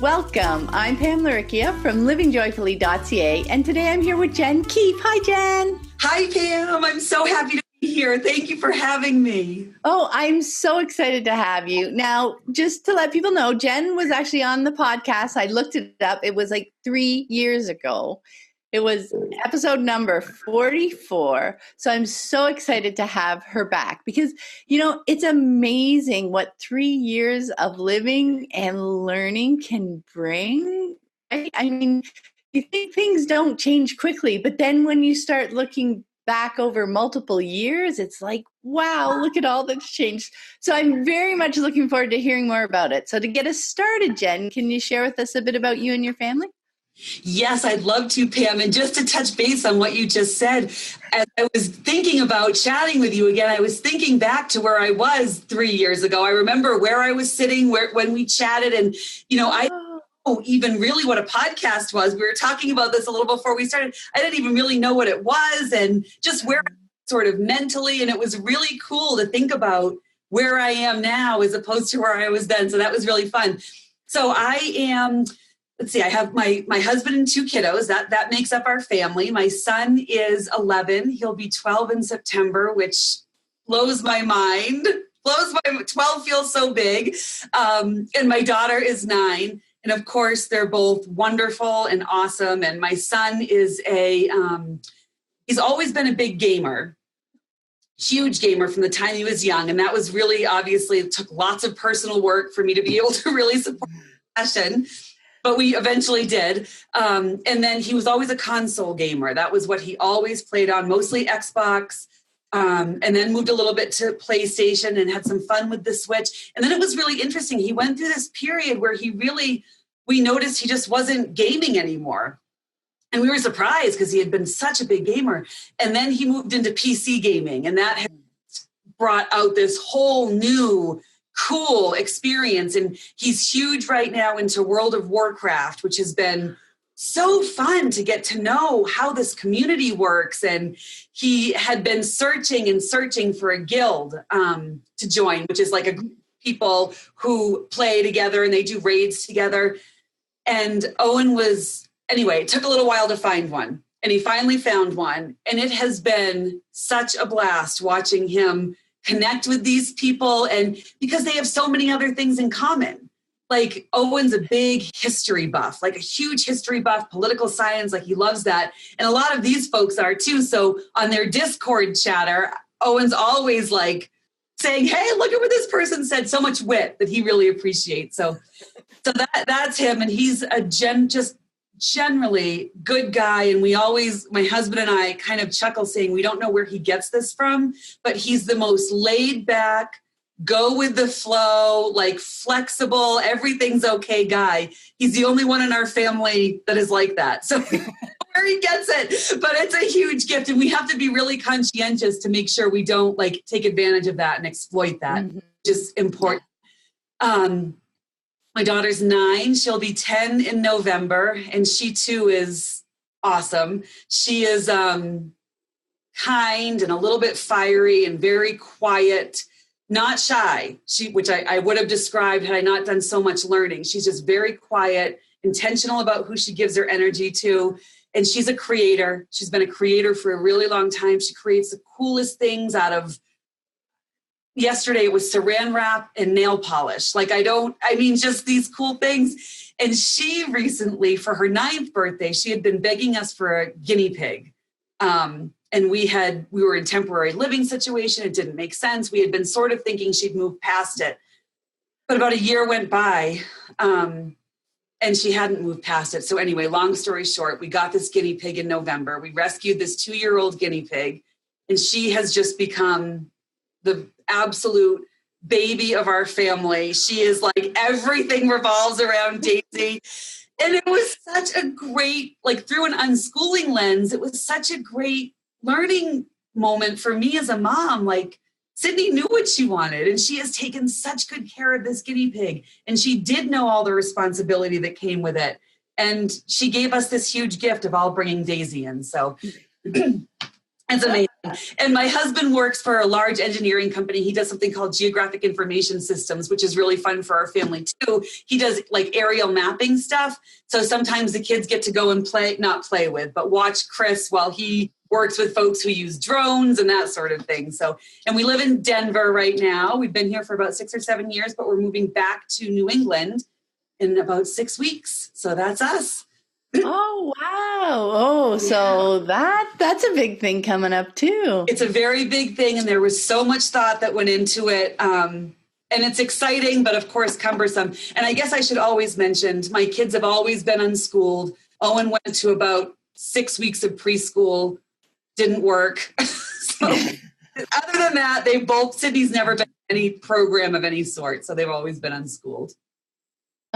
Welcome. I'm Pam Laricchia from livingjoyfully.ca, and today I'm here with Jen Keefe. Hi, Jen. Hi, Pam. I'm so happy to be here. Thank you for having me. Oh, I'm so excited to have you. Now, just to let people know, Jen was actually on the podcast. I looked it up. It was like 3 years ago. It was episode number 44. So I'm so excited to have her back because, you know, it's amazing what 3 years of living and learning can bring. Right? I mean, you think things don't change quickly, but then when you start looking back over multiple years, it's like, wow, look at all that's changed. So I'm very much looking forward to hearing more about it. So to get us started, Jen, can you share with us a bit about you and your family? Yes, I'd love to, Pam. And just to touch base on what you just said, as I was thinking about chatting with you again, I was thinking back to where I was 3 years ago. I remember where I was sitting when we chatted. And, you know, I don't know even really what a podcast was. We were talking about this a little before we started. I didn't even really know what it was and just where I was sort of mentally. And it was really cool to think about where I am now as opposed to where I was then. So that was really fun. So I am... Let's see, I have my husband and 2 kiddos. That makes up our family. My son is 11. He'll be 12 in September, which blows my mind. 12 feels so big. And my daughter is 9. And of course, they're both wonderful and awesome. And my son is he's always been a big gamer. Huge gamer from the time he was young. And that was really, obviously, it took lots of personal work for me to be able to really support the passion. But we eventually did. And then he was always a console gamer. That was what he always played on, mostly Xbox, and then moved a little bit to PlayStation and had some fun with the Switch. And then it was really interesting. He went through this period where we noticed he just wasn't gaming anymore. And we were surprised because he had been such a big gamer. And then he moved into PC gaming, and that had brought out this whole new cool experience. And he's huge right now into World of Warcraft, which has been so fun to get to know how this community works. And he had been searching for a guild to join, which is like a group of people who play together and they do raids together. And it took a little while to find one. And he finally found one. And it has been such a blast watching him connect with these people, and because they have so many other things in common. Like Owen's a big history buff, like a huge history buff, political science, like he loves that. And a lot of these folks are too. So on their Discord chatter, Owen's always like saying, hey, look at what this person said. So much wit that he really appreciates. So that's him. And he's just generally good guy. And my husband and I kind of chuckle saying, we don't know where he gets this from, but he's the most laid back, go with the flow, like flexible, everything's okay guy. He's the only one in our family that is like that. So where he gets it, but it's a huge gift. And we have to be really conscientious to make sure we don't like take advantage of that and exploit that, which is important. My daughter's 9. She'll be 10 in November, and she too is awesome. She is kind and a little bit fiery and very quiet, not shy, which I would have described had I not done so much learning. She's just very quiet, intentional about who she gives her energy to, and she's a creator. She's been a creator for a really long time. She creates the coolest things out of... Yesterday it was saran wrap and nail polish. Just these cool things. And she recently, for her 9th birthday, she had been begging us for a guinea pig. And we were in temporary living situation. It didn't make sense. We had been sort of thinking she'd move past it. But about a year went by and she hadn't moved past it. So anyway, long story short, we got this guinea pig in November. We rescued this 2-year-old guinea pig, and she has just become the absolute baby of our family. She is like, everything revolves around Daisy. And it was such a great, through an unschooling lens, it was such a great learning moment for me as a mom. Like, Sydney knew what she wanted, and she has taken such good care of this guinea pig. And she did know all the responsibility that came with it. And she gave us this huge gift of all bringing Daisy in. So It's amazing. And my husband works for a large engineering company. He does something called geographic information systems, which is really fun for our family too. He does like aerial mapping stuff. So sometimes the kids get to go and not play with, but watch Chris while he works with folks who use drones and that sort of thing. So, and we live in Denver right now. We've been here for about 6 or 7 years, but we're moving back to New England in about 6 weeks. So that's us. Oh, wow. Oh, so that's a big thing coming up too. It's a very big thing. And there was so much thought that went into it. And it's exciting, but of course, cumbersome. And I guess I should always mention, my kids have always been unschooled. Owen went to about 6 weeks of preschool, didn't work. So other than that, Sydney's never been in any program of any sort. So they've always been unschooled.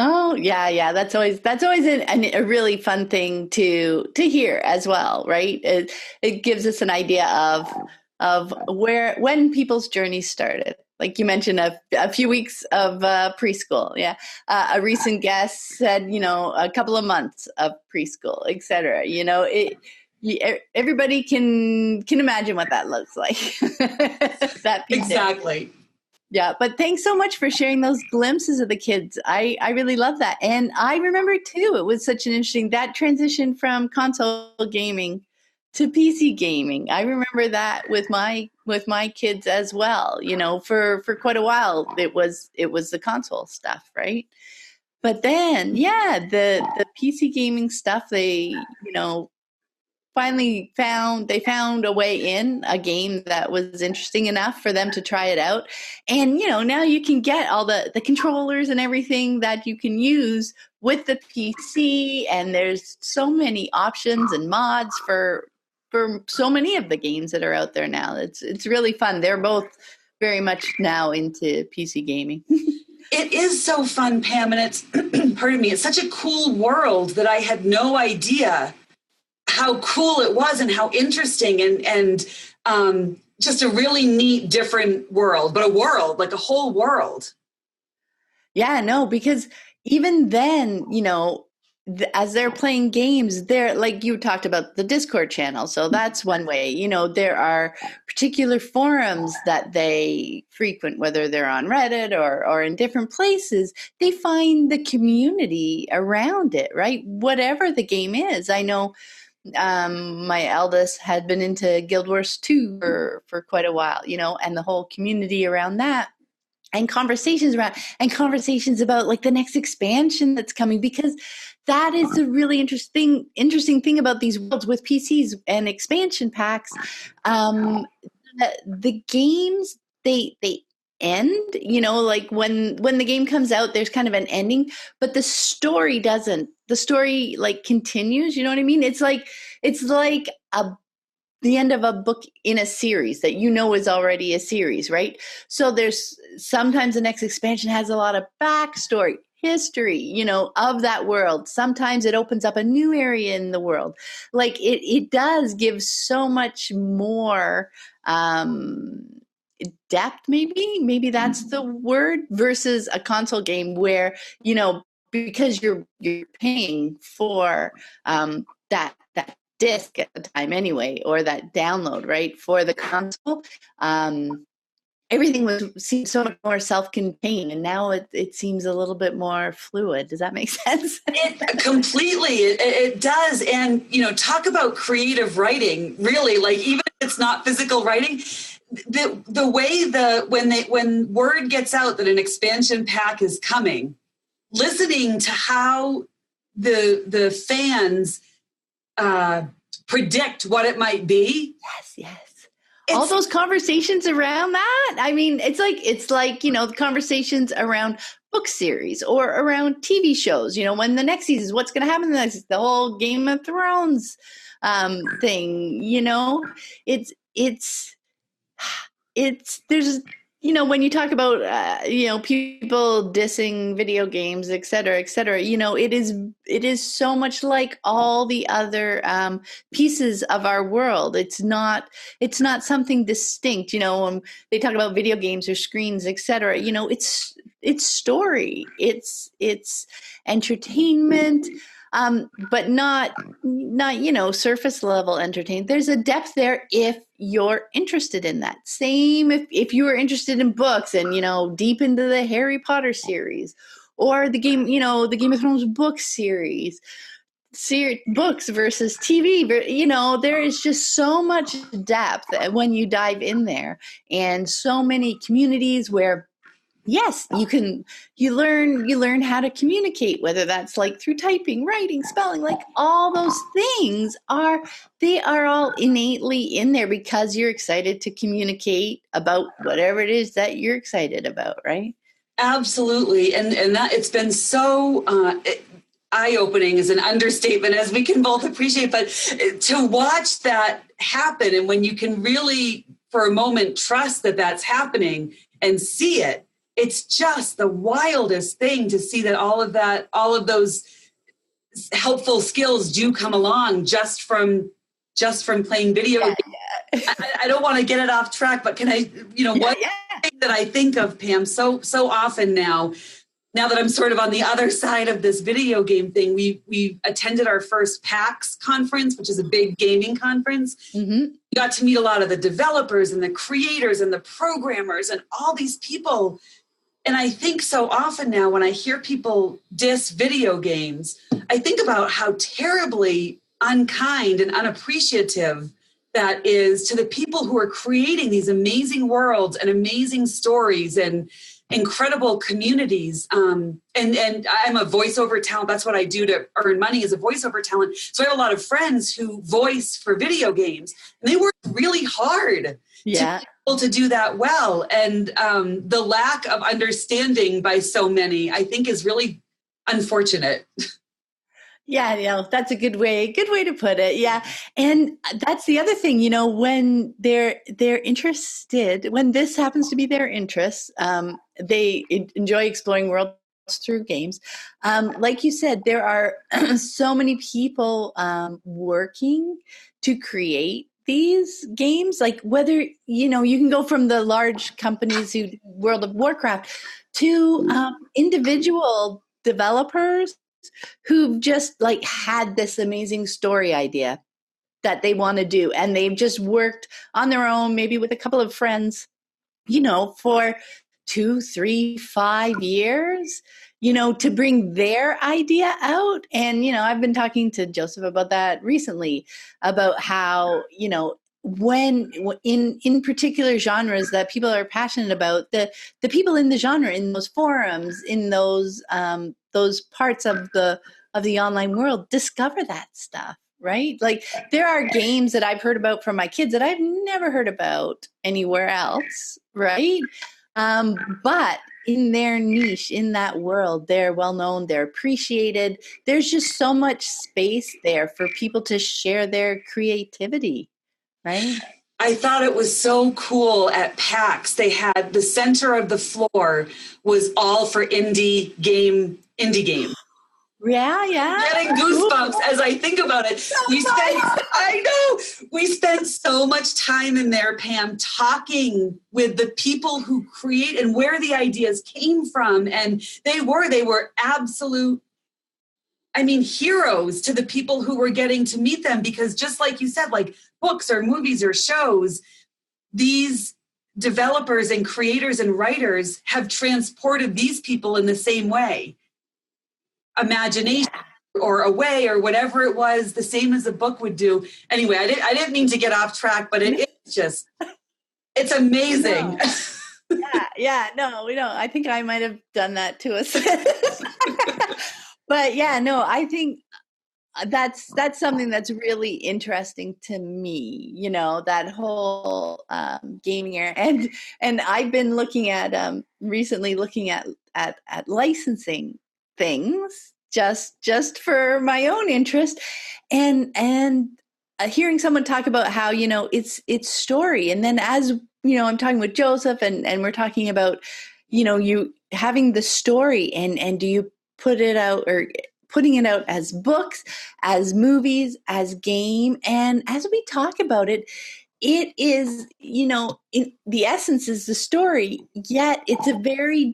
Oh, yeah. That's always a really fun thing to hear as well, right? It gives us an idea of when people's journey started. Like you mentioned, a few weeks of preschool. Yeah, a recent guest said, a couple of months of preschool, et cetera. Everybody can imagine what that looks like. That piece exactly. Yeah, but thanks so much for sharing those glimpses of the kids. I really love that. And I remember too, it was such an interesting, that transition from console gaming to PC gaming. I remember that with my kids as well. For quite a while it was the console stuff, right? But then, the PC gaming stuff, they, finally found a way in, a game that was interesting enough for them to try it out. And now you can get all the controllers and everything that you can use with the PC, and there's so many options and mods for so many of the games that are out there now. It's really fun. They're both very much now into PC gaming. It is so fun, Pam, and it's pardon me, it's such a cool world that I had no idea how cool it was and how interesting and just a really neat, different world, but a world, like a whole world. Yeah, no, because even then, as they're playing games, they're like you talked about the Discord channel. So that's one way. There are particular forums that they frequent, whether they're on Reddit or in different places. They find the community around it, right? Whatever the game is. I know my eldest had been into Guild Wars 2 for quite a while, and the whole community around that. And conversations about like the next expansion that's coming, because that is a really interesting thing about these worlds with PCs and expansion packs. The games, they end, like when the game comes out, there's kind of an ending, but the story doesn't. The story like continues. You know what I mean? It's like the end of a book in a series that is already a series, right? So there's sometimes the next expansion has a lot of backstory, history, of that world. Sometimes it opens up a new area in the world. Like it does give so much more depth, maybe that's the word, versus a console game where, because you're paying for that disc at the time anyway, or that download, right, for the console. Everything seemed so much more self-contained, and now it seems a little bit more fluid. Does that make sense? It does. And talk about creative writing, really, like even if it's not physical writing, the way when word gets out that an expansion pack is coming, listening to how the fans predict what it might be. Yes. All those conversations around that. I mean, it's like the conversations around book series or around TV shows. When the next season is, what's going to happen next? The whole Game of Thrones thing. It's there's. When you talk about, people dissing video games, et cetera, it is so much like all the other pieces of our world. It's not something distinct, when they talk about video games or screens, et cetera, it's story, it's entertainment. but not surface level entertainment. There's a depth there if you're interested in that. Same if you are interested in books and deep into the Harry Potter series or the Game of Thrones book series. Books versus TV, there is just so much depth when you dive in there, and so many communities where yes, you learn how to communicate, whether that's like through typing, writing, spelling, like all those things are all innately in there because you're excited to communicate about whatever it is that you're excited about, right? Absolutely. And that it's been so eye-opening is an understatement, as we can both appreciate, but to watch that happen, and when you can really for a moment trust that that's happening and see it, it's just the wildest thing to see that all of those helpful skills do come along just from playing video games. Yeah. I don't want to get it off track, but can I, one thing that I think of, Pam, so often now that I'm sort of on the other side of this video game thing, we attended our first PAX conference, which is a big gaming conference. Mm-hmm. We got to meet a lot of the developers and the creators and the programmers and all these people. And I think so often now when I hear people diss video games, I think about how terribly unkind and unappreciative that is to the people who are creating these amazing worlds and amazing stories and incredible communities. And I'm a voiceover talent. That's what I do to earn money as a voiceover talent. So I have a lot of friends who voice for video games, and they work really hard to be able to do that well. And the lack of understanding by so many, I think, is really unfortunate. Yeah, that's a good way to put it. Yeah. And that's the other thing, when they're interested, when this happens to be their interest, they enjoy exploring worlds through games. Like you said, there are so many people working to create these games, like whether, you can go from the large companies who World of Warcraft to individual developers who've just like had this amazing story idea that they want to do. And they've just worked on their own, maybe with a couple of friends, for 2, 3, 5 years, to bring their idea out. And, I've been talking to Joseph about that recently, about how, when in particular genres that people are passionate about, the people in the genre, in those forums, in those parts of the online world discover that stuff, right? Like there are games that I've heard about from my kids that I've never heard about anywhere else, right? But in their niche, in that world, they're well known, they're appreciated. There's just so much space there for people to share their creativity, right? I thought it was so cool at PAX. They had the center of the floor was all for indie game. Yeah. Getting goosebumps as I think about it. We spent so much time in there, Pam, talking with the people who create and where the ideas came from. And they were absolute, heroes to the people who were getting to meet them, because just like you said, like books or movies or shows, these developers and creators and writers have transported these people in the same way. Imagination or a way or whatever it was, the same as a book would do. Anyway, I didn't mean to get off track, but it's it's amazing. No. I think I might have done that to us. But I think that's something that's really interesting to me, that whole gaming era. And I've been recently looking at licensing things just for my own interest, and hearing someone talk about how it's story, and then as I'm talking with Joseph and we're talking about you having the story, and do you put it out, or putting it out as books, as movies, as game, and as we talk about it, it is, in the essence is the story, yet it's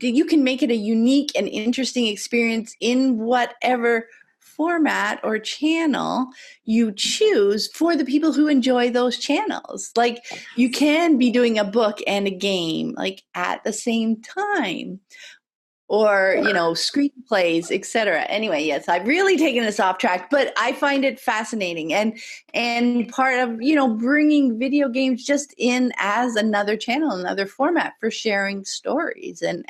you can make it a unique and interesting experience in whatever format or channel you choose for the people who enjoy those channels. Like you can be doing a book and a game like at the same time, or screenplays, etc. Anyway, yes, I've really taken this off track, but I find it fascinating, and part of bringing video games just in as another channel, another format for sharing stories and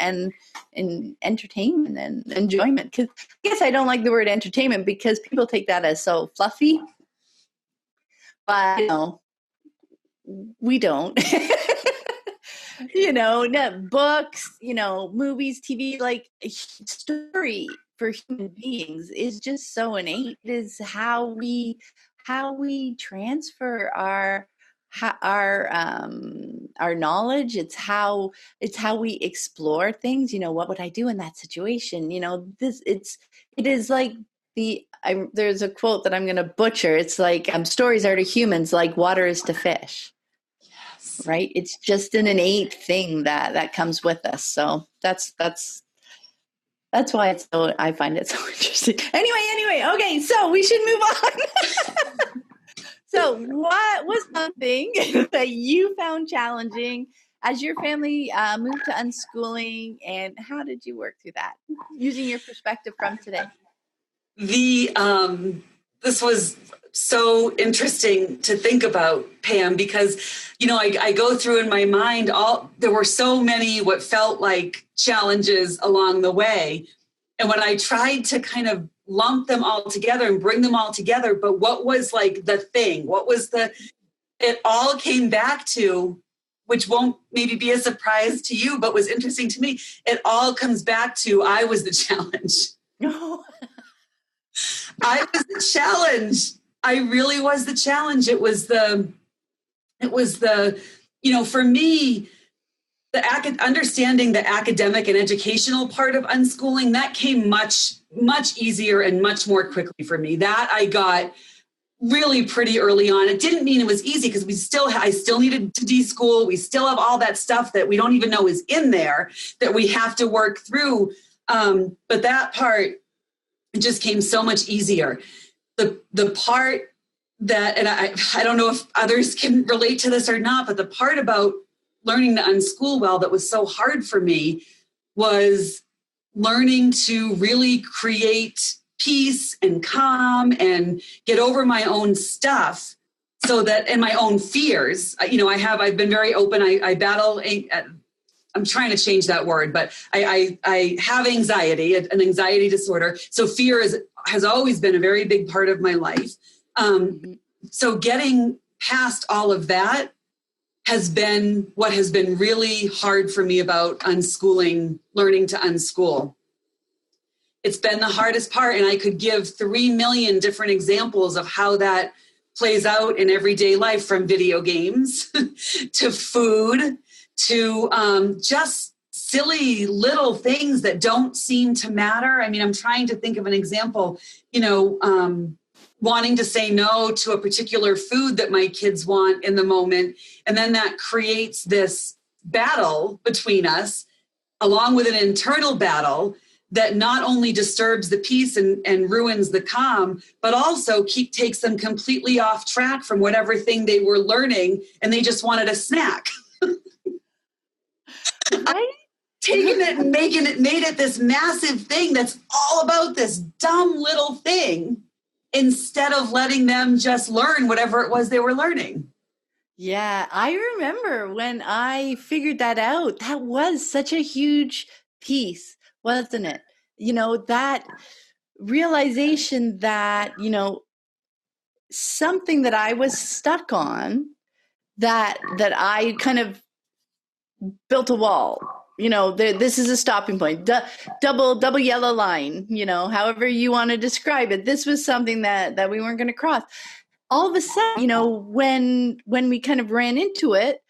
entertainment and enjoyment. Because I guess I don't like the word entertainment because people take that as so fluffy, but we don't. Books, movies, TV, like story for human beings is just so innate. It is how we transfer our knowledge. It's how we explore things. What would I do in that situation? It is like there's a quote that I'm going to butcher. It's like stories are to humans like water is to fish. Right? It's just an innate thing that comes with us. So that's why I find it so interesting. Anyway, okay, so we should move on. So what was something that you found challenging as your family moved to unschooling, and how did you work through that using your perspective from today? This was so interesting to think about, Pam, because, I go through in my mind there were so many what felt like challenges along the way. And when I tried to kind of lump them all together and bring them all together, but what was like the thing? It all came back to, which won't maybe be a surprise to you, but was interesting to me. It all comes back to, I was the challenge. No. I was the challenge. I really was the challenge. It was the, for me, understanding the academic and educational part of unschooling, that came much, much easier and much more quickly for me. That I got really pretty early on. It didn't mean it was easy because I still needed to deschool. We still have all that stuff that we don't even know is in there that we have to work through. But that part, it just came so much easier. The part that, and I don't know if others can relate to this or not, but the part about learning to unschool well that was so hard for me was learning to really create peace and calm and get over my own stuff, so that, and my own fears. I've been very open. I battle, I'm trying to change that word, but I have anxiety, an anxiety disorder. So fear has always been a very big part of my life. So getting past all of that has been what has been really hard for me about unschooling, learning to unschool. It's been the hardest part, and I could give 3 million different examples of how that plays out in everyday life, from video games to food to just silly little things that don't seem to matter. I mean, I'm trying to think of an example, wanting to say no to a particular food that my kids want in the moment. And then that creates this battle between us, along with an internal battle that not only disturbs the peace and ruins the calm, but also takes them completely off track from whatever thing they were learning, and they just wanted a snack. Right? Taking it and made it this massive thing that's all about this dumb little thing, instead of letting them just learn whatever it was they were learning. Yeah, I remember when I figured that out. That was such a huge piece, wasn't it? That realization that, something that I was stuck on, that I kind of built a wall. This is a stopping point. Double yellow line, however you want to describe it. This was something that we weren't going to cross. All of a sudden, when we kind of ran into it,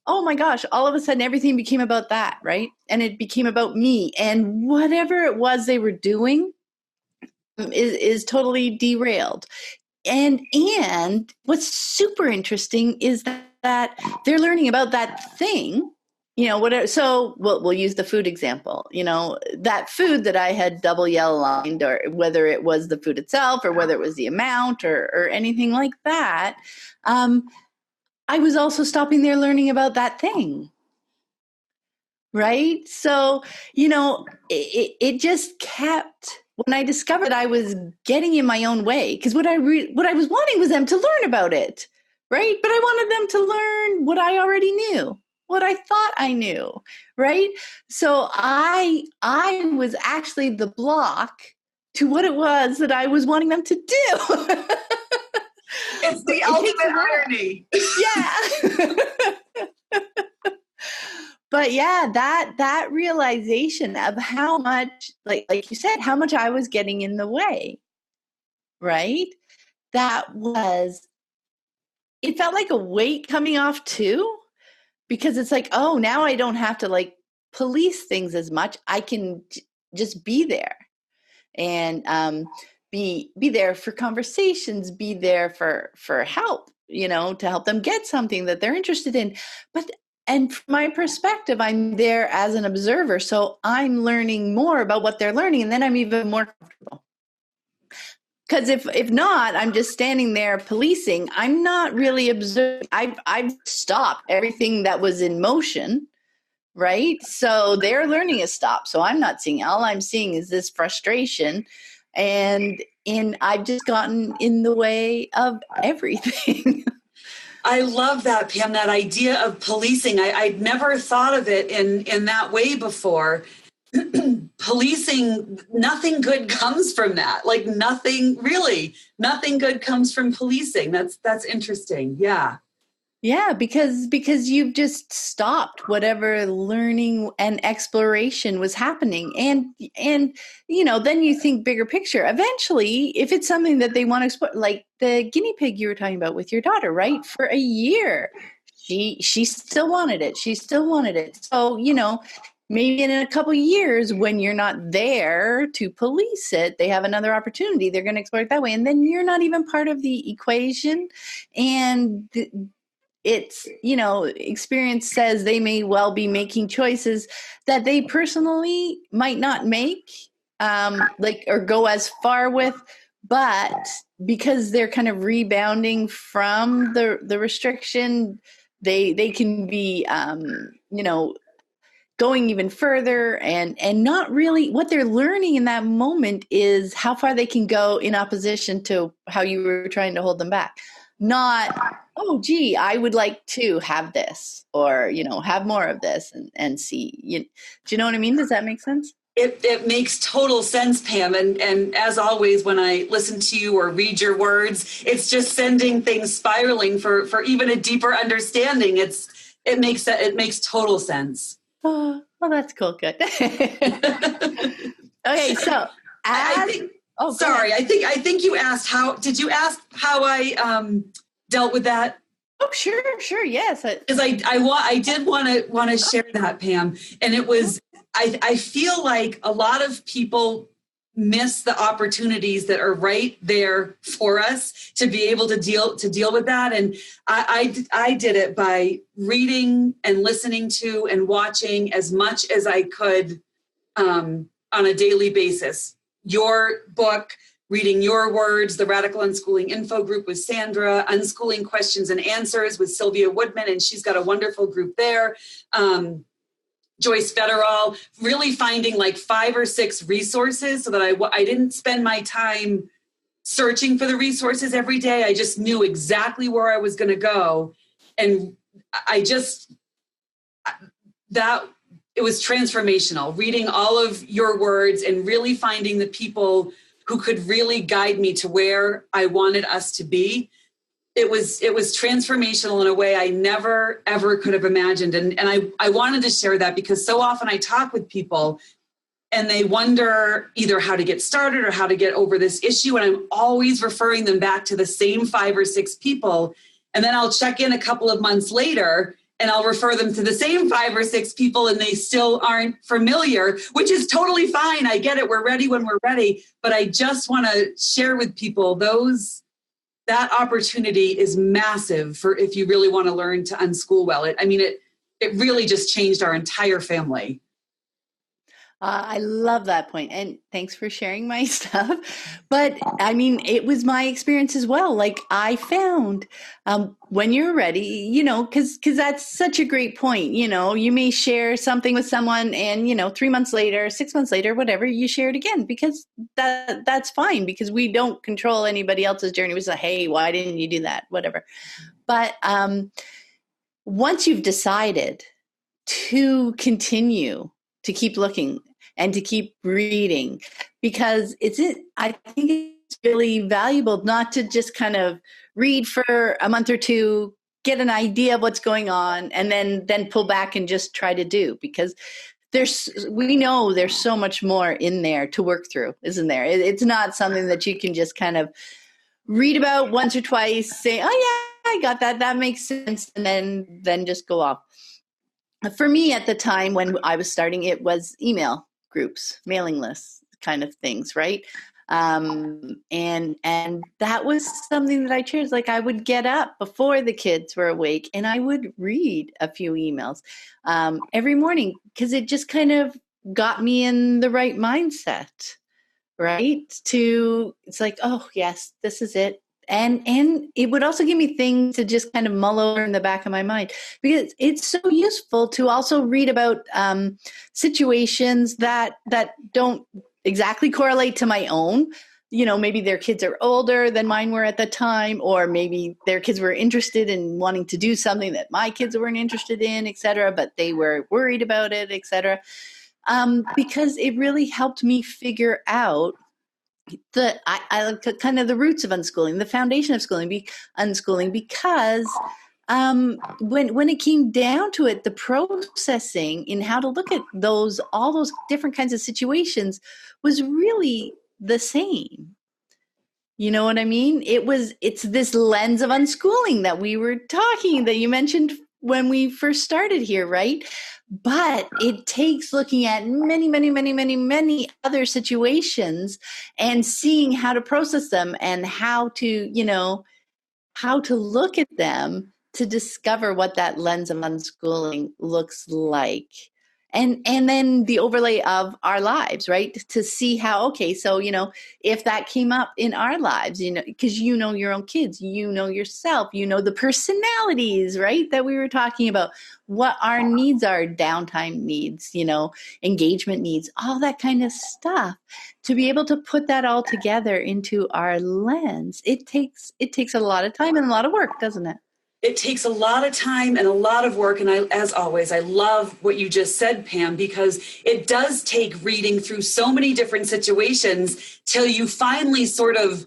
oh my gosh, all of a sudden everything became about that, right? And it became about me, and whatever it was they were doing is totally derailed. And what's super interesting is that they're learning about that thing whatever. So we'll use the food example. That food that I had double yellow lined, or whether it was the food itself or whether it was the amount or anything like that, I was also stopping there learning about that thing. Right. So, it just kept, when I discovered I was getting in my own way, because what I was wanting was them to learn about it. Right. But I wanted them to learn what I already knew, what I thought I knew. Right. So I was actually the block to what it was that I was wanting them to do. It's the ultimate irony. Yeah. But yeah, that realization of how much, like you said, how much I was getting in the way, right? It felt like a weight coming off too, because it's like, oh, now I don't have to police things as much. I can just be there and be there for conversations, be there for help, to help them get something that they're interested in. And from my perspective, I'm there as an observer. So I'm learning more about what they're learning. And then I'm even more comfortable. Because if not, I'm just standing there policing. I'm not really observing. I've stopped everything that was in motion, right? So their learning has stopped. So I'm not seeing. All I'm seeing is this frustration. And I've just gotten in the way of everything. I love that, Pam, that idea of policing. I'd never thought of it in that way before. Policing, nothing good comes from that. Nothing good comes from policing. That's interesting. Yeah. Yeah, because you've just stopped whatever learning and exploration was happening. And then you think bigger picture. Eventually, if it's something that they want to explore, like the guinea pig you were talking about with your daughter, right? For a year, she still wanted it. She still wanted it. So, maybe in a couple of years when you're not there to police it, they have another opportunity. They're going to explore it that way. And then you're not even part of the equation. And it's, experience says they may well be making choices that they personally might not make, or go as far with, but because they're kind of rebounding from the restriction, they can be, going even further and not really what they're learning in that moment is how far they can go in opposition to how you were trying to hold them back. Not, oh, gee, I would like to have this or, have more of this and see. Do you know what I mean? Does that make sense? It makes total sense, Pam. And as always, when I listen to you or read your words, it's just sending things spiraling for even a deeper understanding. It makes total sense. Oh, well, that's cool. Good. Okay, so I think you asked did you ask how I dealt with that? Oh, sure, yes. Because I did want to share that, Pam, and it was I feel like a lot of people miss the opportunities that are right there for us to be able to deal with that. And I did it by reading and listening to and watching as much as I could on a daily basis. Your book, reading your words, the Radical Unschooling Info Group with Sandra, Unschooling Questions and Answers with Sylvia Woodman, and she's got a wonderful group there. Joyce Federall, really finding 5 or 6 resources so that I didn't spend my time searching for the resources every day. I just knew exactly where I was going to go. And it was transformational, reading all of your words and really finding the people who could really guide me to where I wanted us to be. It was transformational in a way I never, ever could have imagined. And I wanted to share that because so often I talk with people and they wonder either how to get started or how to get over this issue. And I'm always referring them back to the same 5 or 6 people. And then I'll check in a couple of months later and I'll refer them to the same 5 or 6 people and they still aren't familiar, which is totally fine. I get it. We're ready when we're ready. But I just want to share with people that opportunity is massive for if you really want to learn to unschool well. it really just changed our entire family. I love that point. And thanks for sharing my stuff. But I mean, it was my experience as well. Like I found when you're ready, you know, because that's such a great point. You know, you may share something with someone and, you know, 3 months later, 6 months later, whatever, you share it again because that's fine because we don't control anybody else's journey. We say, hey, why didn't you do that? Whatever. But once you've decided to continue to keep looking and to keep reading, because I think it's really valuable not to just kind of read for a month or two, get an idea of what's going on, and then pull back and just try to do, because we know there's so much more in there to work through, isn't there? It's not something that you can just kind of read about once or twice, say, oh yeah, I got that makes sense, and then just go off. For me at the time when I was starting, it was email groups, mailing lists kind of things, right? And that was something that I cherished. Like I would get up before the kids were awake and I would read a few emails every morning because it just kind of got me in the right mindset, right? It's like, oh yes, this is it. And it would also give me things to just kind of mull over in the back of my mind, because it's so useful to also read about situations that don't exactly correlate to my own. You know, maybe their kids are older than mine were at the time, or maybe their kids were interested in wanting to do something that my kids weren't interested in, et cetera, but they were worried about it, et cetera. Because it really helped me figure out I kind of the roots of unschooling, the foundation of unschooling, because when it came down to it, the processing in how to look at all those different kinds of situations was really the same. You know what I mean? It's this lens of unschooling that you mentioned when we first started here, right? But it takes looking at many, many, many, many, many other situations and seeing how to process them and how to look at them to discover what that lens of unschooling looks like. And then the overlay of our lives, right? To see how, okay, so, if that came up in our lives, because your own kids, yourself, the personalities, right? That we were talking about, what our needs are, downtime needs, engagement needs, all that kind of stuff. To be able to put that all together into our lens, it takes a lot of time and a lot of work, doesn't it? It takes a lot of time and a lot of work. And as always, I love what you just said, Pam, because it does take reading through so many different situations till you finally sort of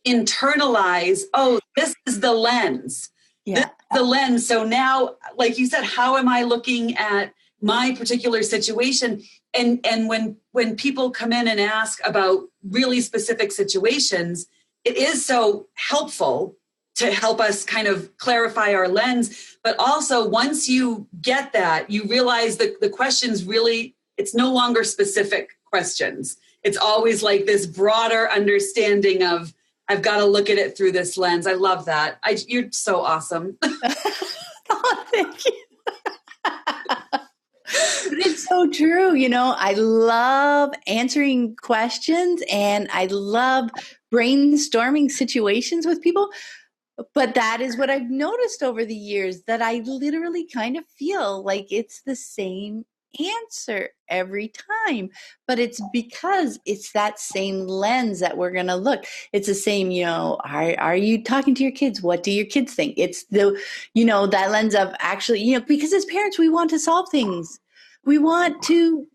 internalize, oh, this is the lens. Yeah. This is the lens. So now, like you said, how am I looking at my particular situation? And when people come in and ask about really specific situations, it is so helpful to help us kind of clarify our lens. But also, once you get that, you realize that the questions really, it's no longer specific questions. It's always like this broader understanding of, I've got to look at it through this lens. I love that. You're so awesome. Oh, thank you. It's so true. I love answering questions and I love brainstorming situations with people. But that is what I've noticed over the years, that I literally kind of feel like it's the same answer every time. But it's because it's that same lens that we're going to look. It's the same, are you talking to your kids? What do your kids think? It's that lens of actually, because as parents, we want to solve things. We want to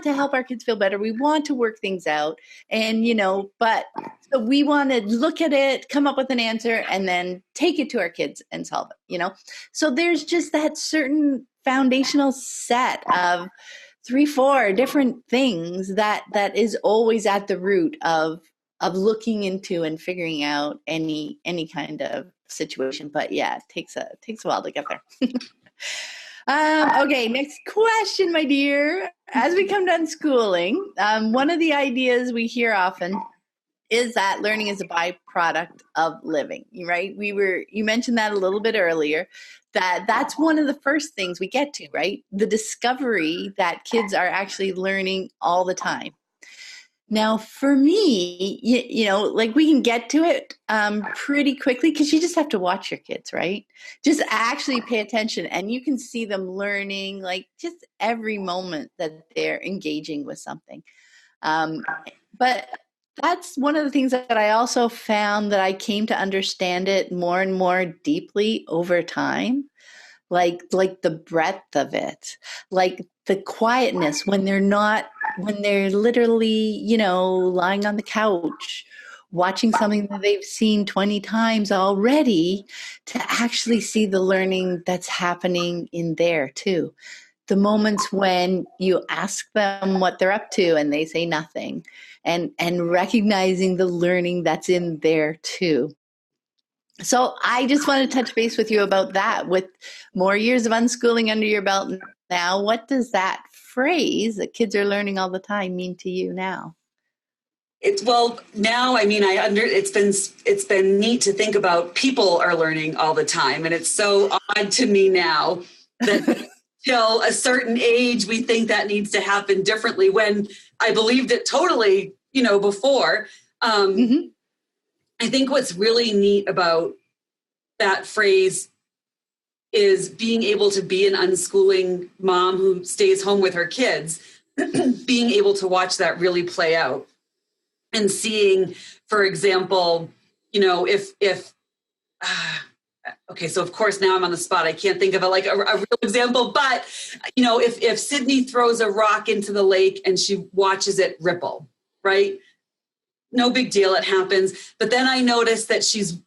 help our kids feel better. We want to work things out. And, but so we want to look at it, come up with an answer, and then take it to our kids and solve it, So there's just that certain foundational set of 3-4 different things that is always at the root of looking into and figuring out any kind of situation. But yeah, it takes a while to get there. Okay, next question, my dear. As we come to unschooling, one of the ideas we hear often is that learning is a byproduct of living, right? You mentioned that a little bit earlier, that's one of the first things we get to, right? The discovery that kids are actually learning all the time. Now, for me, like we can get to it pretty quickly because you just have to watch your kids, right? Just actually pay attention and you can see them learning like just every moment that they're engaging with something. But that's one of the things that I also found that I came to understand it more and more deeply over time. Like the breadth of it, like the quietness when they're literally, lying on the couch, watching something that they've seen 20 times already, to actually see the learning that's happening in there too. The moments when you ask them what they're up to and they say nothing, and recognizing the learning that's in there too. So I just want to touch base with you about that. With more years of unschooling under your belt now, what does that phrase that kids are learning all the time mean to you now? Now, I mean, it's been neat to think about people are learning all the time. And it's so odd to me now that till a certain age, we think that needs to happen differently when I believed it totally, before. Mm-hmm. I think what's really neat about that phrase is being able to be an unschooling mom who stays home with her kids, being able to watch that really play out and seeing, for example, okay, so of course now I'm on the spot. I can't think of a real example, but if Sydney throws a rock into the lake and she watches it ripple, right? No big deal, it happens. But then I noticed that she's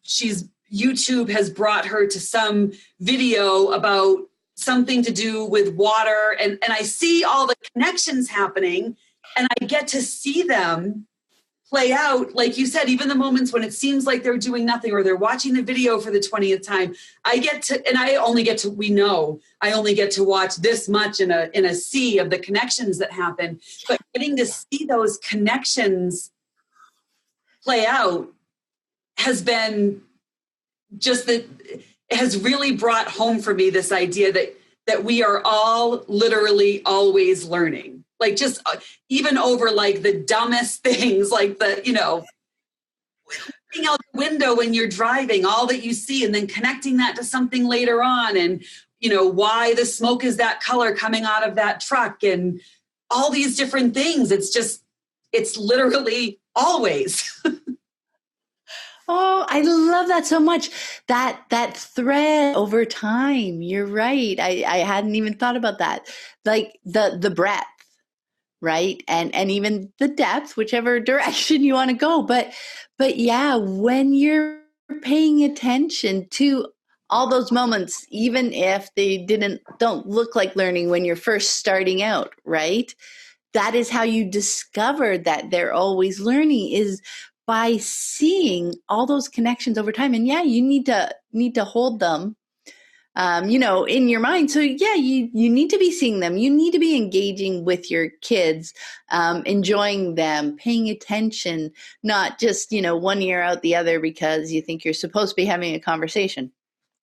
YouTube has brought her to some video about something to do with water. And I see all the connections happening and I get to see them play out. Like you said, even the moments when it seems like they're doing nothing or they're watching the video for the 20th time, I only get to watch this much in a sea of the connections that happen. But getting to see those connections play out has been it has really brought home for me this idea that we are all literally always learning, like just even over like the dumbest things, like looking out the window when you're driving, all that you see, and then connecting that to something later on, and why the smoke is that color coming out of that truck, and all these different things. It's literally always. Oh, I love that so much. That thread over time. You're right. I hadn't even thought about that. Like the breadth, right? And even the depth, whichever direction you want to go. But yeah, when you're paying attention to all those moments, even if they don't look like learning when you're first starting out, right? That is how you discover that they're always learning, is by seeing all those connections over time. And yeah, you need to hold them, in your mind. So yeah, you need to be seeing them. You need to be engaging with your kids, enjoying them, paying attention, not just, one ear out the other because you think you're supposed to be having a conversation,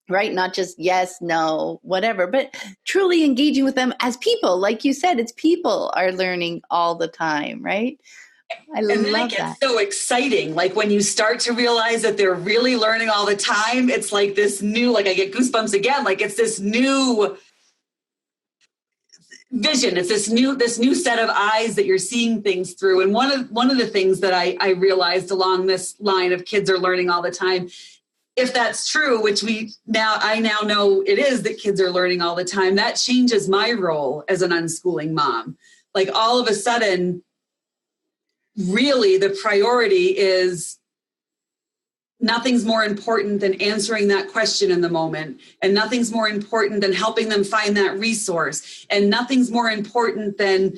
right? Not just yes, no, whatever, but truly engaging with them as people. Like you said, it's people are learning all the time, right? And then it gets so exciting. Like when you start to realize that they're really learning all the time, it's like this new, like I get goosebumps again, like it's this new vision. It's this new set of eyes that you're seeing things through. And one of the things that I realized along this line of kids are learning all the time, if that's true, which I now know it is, that kids are learning all the time, that changes my role as an unschooling mom. Like all of a sudden, really the priority is nothing's more important than answering that question in the moment, and nothing's more important than helping them find that resource, and nothing's more important than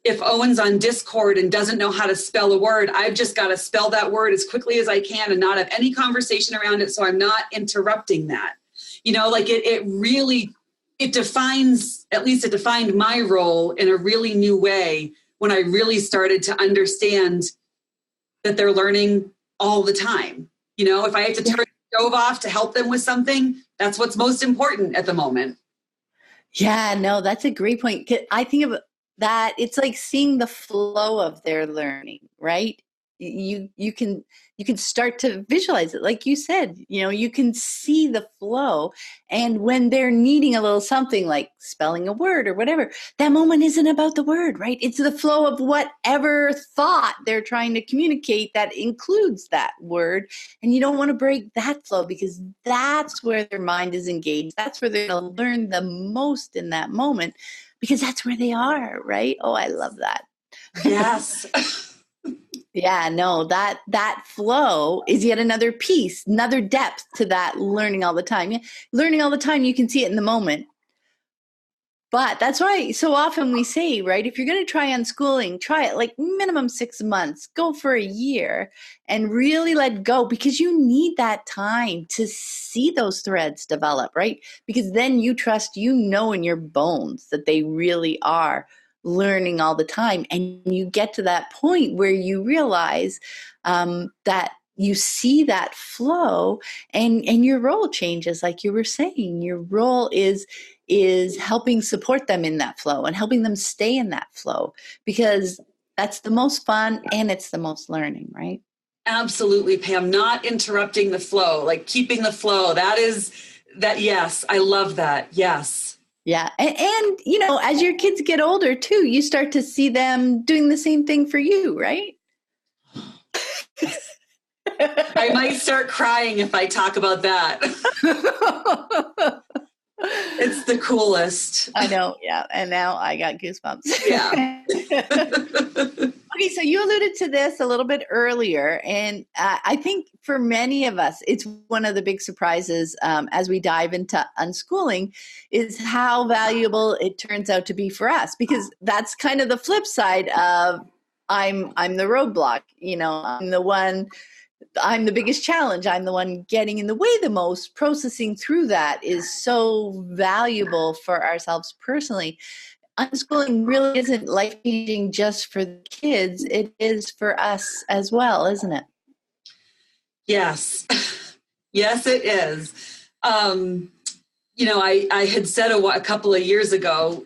if Owen's on Discord and doesn't know how to spell a word, I've just got to spell that word as quickly as I can and not have any conversation around it, so I'm not interrupting that. Like it really, it defined my role in a really new way when I really started to understand that they're learning all the time. You know, if I have to turn the stove off to help them with something, that's what's most important at the moment. Yeah, no, that's a great point. I think of that, it's like seeing the flow of their learning, right? You can start to visualize it. Like you said, you can see the flow. And when they're needing a little something like spelling a word or whatever, that moment isn't about the word, right? It's the flow of whatever thought they're trying to communicate that includes that word. And you don't want to break that flow, because that's where their mind is engaged. That's where they're going to learn the most in that moment, because that's where they are, right? Oh, I love that. Yes. Yeah, no, that flow is yet another piece, another depth to that learning all the time. Yeah, learning all the time, you can see it in the moment. But that's why so often we say, right, if you're going to try unschooling, try it like minimum 6 months, go for a year and really let go, because you need that time to see those threads develop, right? Because then you trust, in your bones that they really are learning all the time. And you get to that point where you realize that you see that flow, and your role changes. Like you were saying, your role is helping support them in that flow and helping them stay in that flow, because that's the most fun and it's the most learning, right? Absolutely, Pam. Not interrupting the flow, like keeping the flow. Yes, I love that. Yes. Yeah. And, as your kids get older too, you start to see them doing the same thing for you, right? I might start crying if I talk about that. It's the coolest. I know. Yeah. And now I got goosebumps. Yeah. Okay. So you alluded to this a little bit earlier. And I think for many of us, it's one of the big surprises as we dive into unschooling, is how valuable it turns out to be for us, because that's kind of the flip side of I'm the roadblock, I'm the biggest challenge. I'm the one getting in the way the most. Processing through that is so valuable for ourselves personally. Unschooling really isn't life-changing just for the kids. It is for us as well, isn't it? Yes. Yes, it is. I had said a couple of years ago,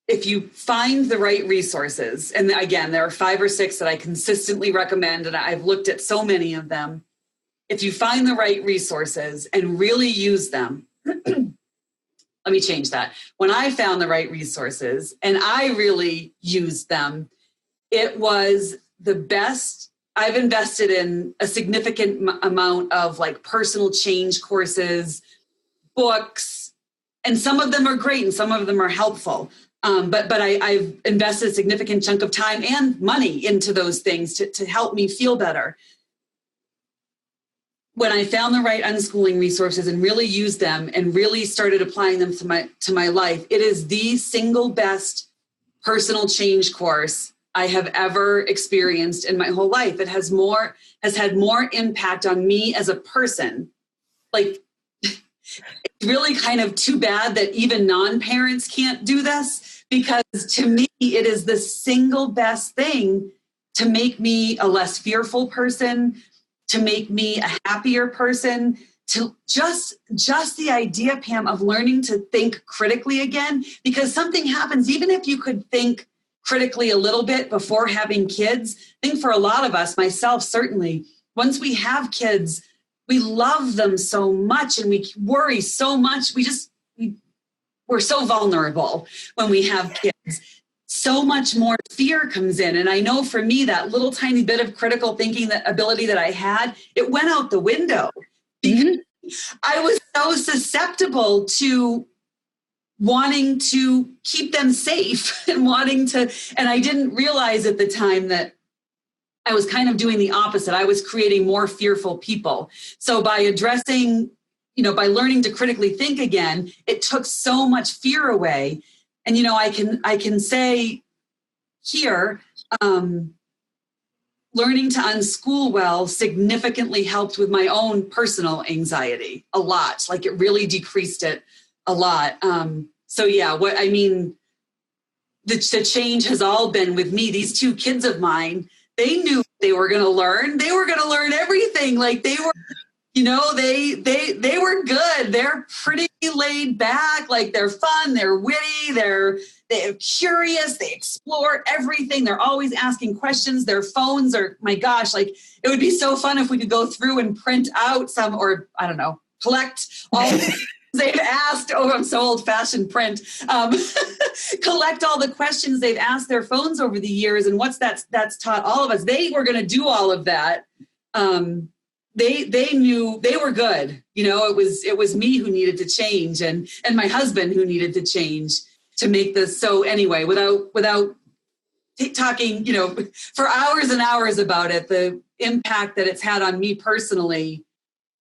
if you find the right resources, and again, there are 5 or 6 that I consistently recommend, and I've looked at so many of them. If you find the right resources and really use them, let me change that. When I found the right resources and I really used them, it was the best. I've invested in a significant amount of like personal change courses, books, and some of them are great and some of them are helpful. But I've invested a significant chunk of time and money into those things to help me feel better. When I found the right unschooling resources and really used them and really started applying them to my life, it is the single best personal change course I have ever experienced in my whole life. It has had more impact on me as a person. Like, it's really kind of too bad that even non-parents can't do this, because to me, it is the single best thing to make me a less fearful person, to make me a happier person, to just the idea, Pam, of learning to think critically again, because something happens, even if you could think critically a little bit before having kids. I think for a lot of us, myself certainly, once we have kids, we love them so much and we worry so much. We're so vulnerable when we have kids. So much more fear comes in. And I know for me, that little tiny bit of critical thinking, that ability that I had, it went out the window. Because I was so susceptible to wanting to keep them safe and and I didn't realize at the time that I was kind of doing the opposite. I was creating more fearful people. So by addressing, by learning to critically think again, it took so much fear away. And, I can say here, learning to unschool well significantly helped with my own personal anxiety a lot. Like, it really decreased it a lot. So yeah, the change has all been with me. These two kids of mine, they knew they were going to learn. They were going to learn everything. Like they were, they were good. They're pretty laid back. Like they're fun. They're witty. They're curious. They explore everything. They're always asking questions. Their phones are, my gosh, like it would be so fun if we could go through and print out or I don't know, collect all they've asked. Oh, I'm so old fashioned, print. Collect all the questions they've asked their phones over the years. And that's taught all of us. They were going to do all of that. They knew they were good. It was me who needed to change and my husband who needed to change to make this. So anyway, without talking, for hours and hours about it, the impact that it's had on me personally,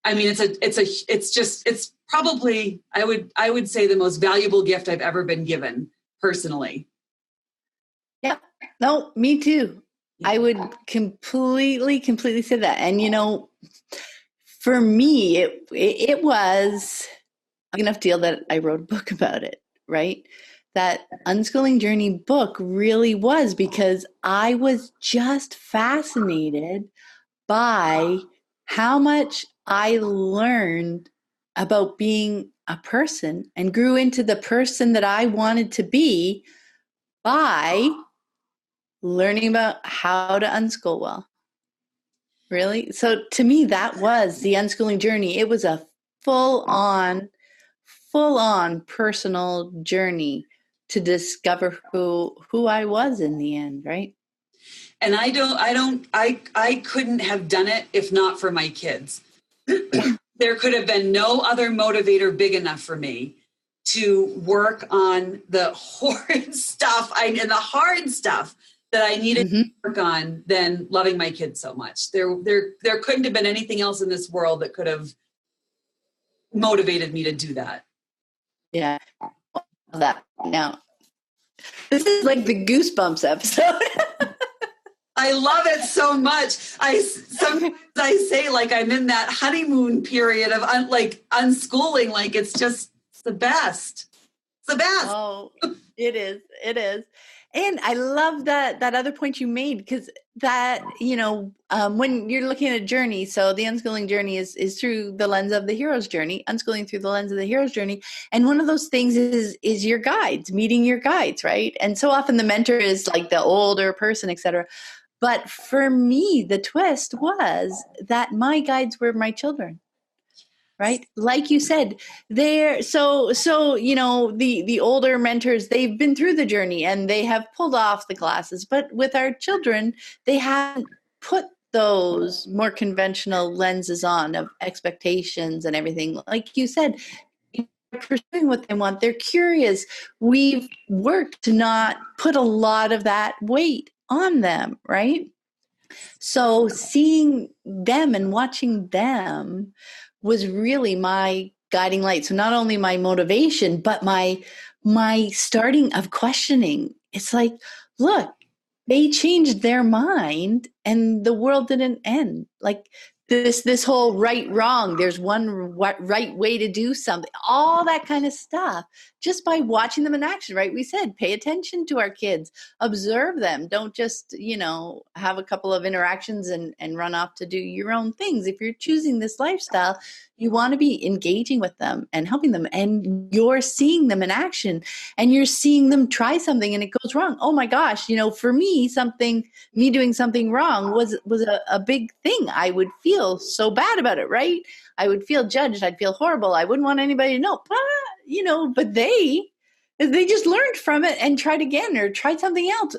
I mean, it's probably, I would say the most valuable gift I've ever been given personally. Yeah, no, me too. Yeah. I would completely say that. And, for me, it was a big enough deal that I wrote a book about it, right? That Unschooling Journey book really was because I was just fascinated by how much I learned about being a person and grew into the person that I wanted to be by learning about how to unschool well. Really? So to me, that was the unschooling journey. It was a full on personal journey to discover who I was in the end, right? And I couldn't have done it if not for my kids. There could have been no other motivator big enough for me to work on the horrid stuff and the hard stuff that I needed to work on than loving my kids so much. There couldn't have been anything else in this world that could have motivated me to do that. Yeah. That now. This is like the Goosebumps episode. I love it so much. Sometimes I say like I'm in that honeymoon period of unschooling. Like it's the best. It's the best. Oh, it is. It is. And I love that other point you made, because that, when you're looking at a journey, so the unschooling journey is through the lens of the hero's journey, unschooling through the lens of the hero's journey. And one of those things is your guides, meeting your guides, right? And so often the mentor is like the older person, et cetera. But for me, the twist was that my guides were my children. Right. Like you said, the older mentors, they've been through the journey and they have pulled off the classes. But with our children, they haven't put those more conventional lenses on of expectations and everything. Like you said, pursuing what they want. They're curious. We've worked to not put a lot of that weight on them. Right. So seeing them and watching them was really my guiding light. So not only my motivation, but my starting of questioning. It's like, look, they changed their mind and the world didn't end. Like this whole right, wrong, there's one right way to do something, all that kind of stuff, just by watching them in action, right? We said, pay attention to our kids, observe them. Don't just, have a couple of interactions and run off to do your own things. If you're choosing this lifestyle, you want to be engaging with them and helping them, and you're seeing them in action and you're seeing them try something and it goes wrong. Oh my gosh. For me doing something wrong was a big thing. I would feel so bad about it, right? I would feel judged. I'd feel horrible. I wouldn't want anybody to know, but they just learned from it and tried again or tried something else.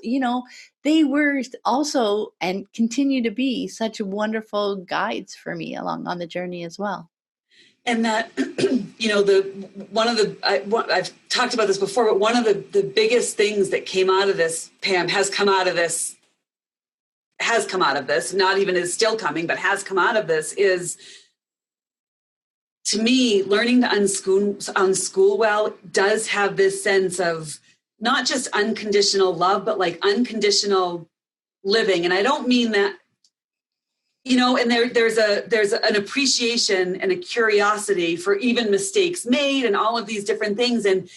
They were also and continue to be such wonderful guides for me along on the journey as well. And that, I've talked about this before, but one of the biggest things that came out of this, Pam, has come out of this, not even is still coming, but has come out of this, is, to me, learning to unschool well does have this sense of not just unconditional love, but like unconditional living. And I don't mean that, and there's an appreciation and a curiosity for even mistakes made and all of these different things. And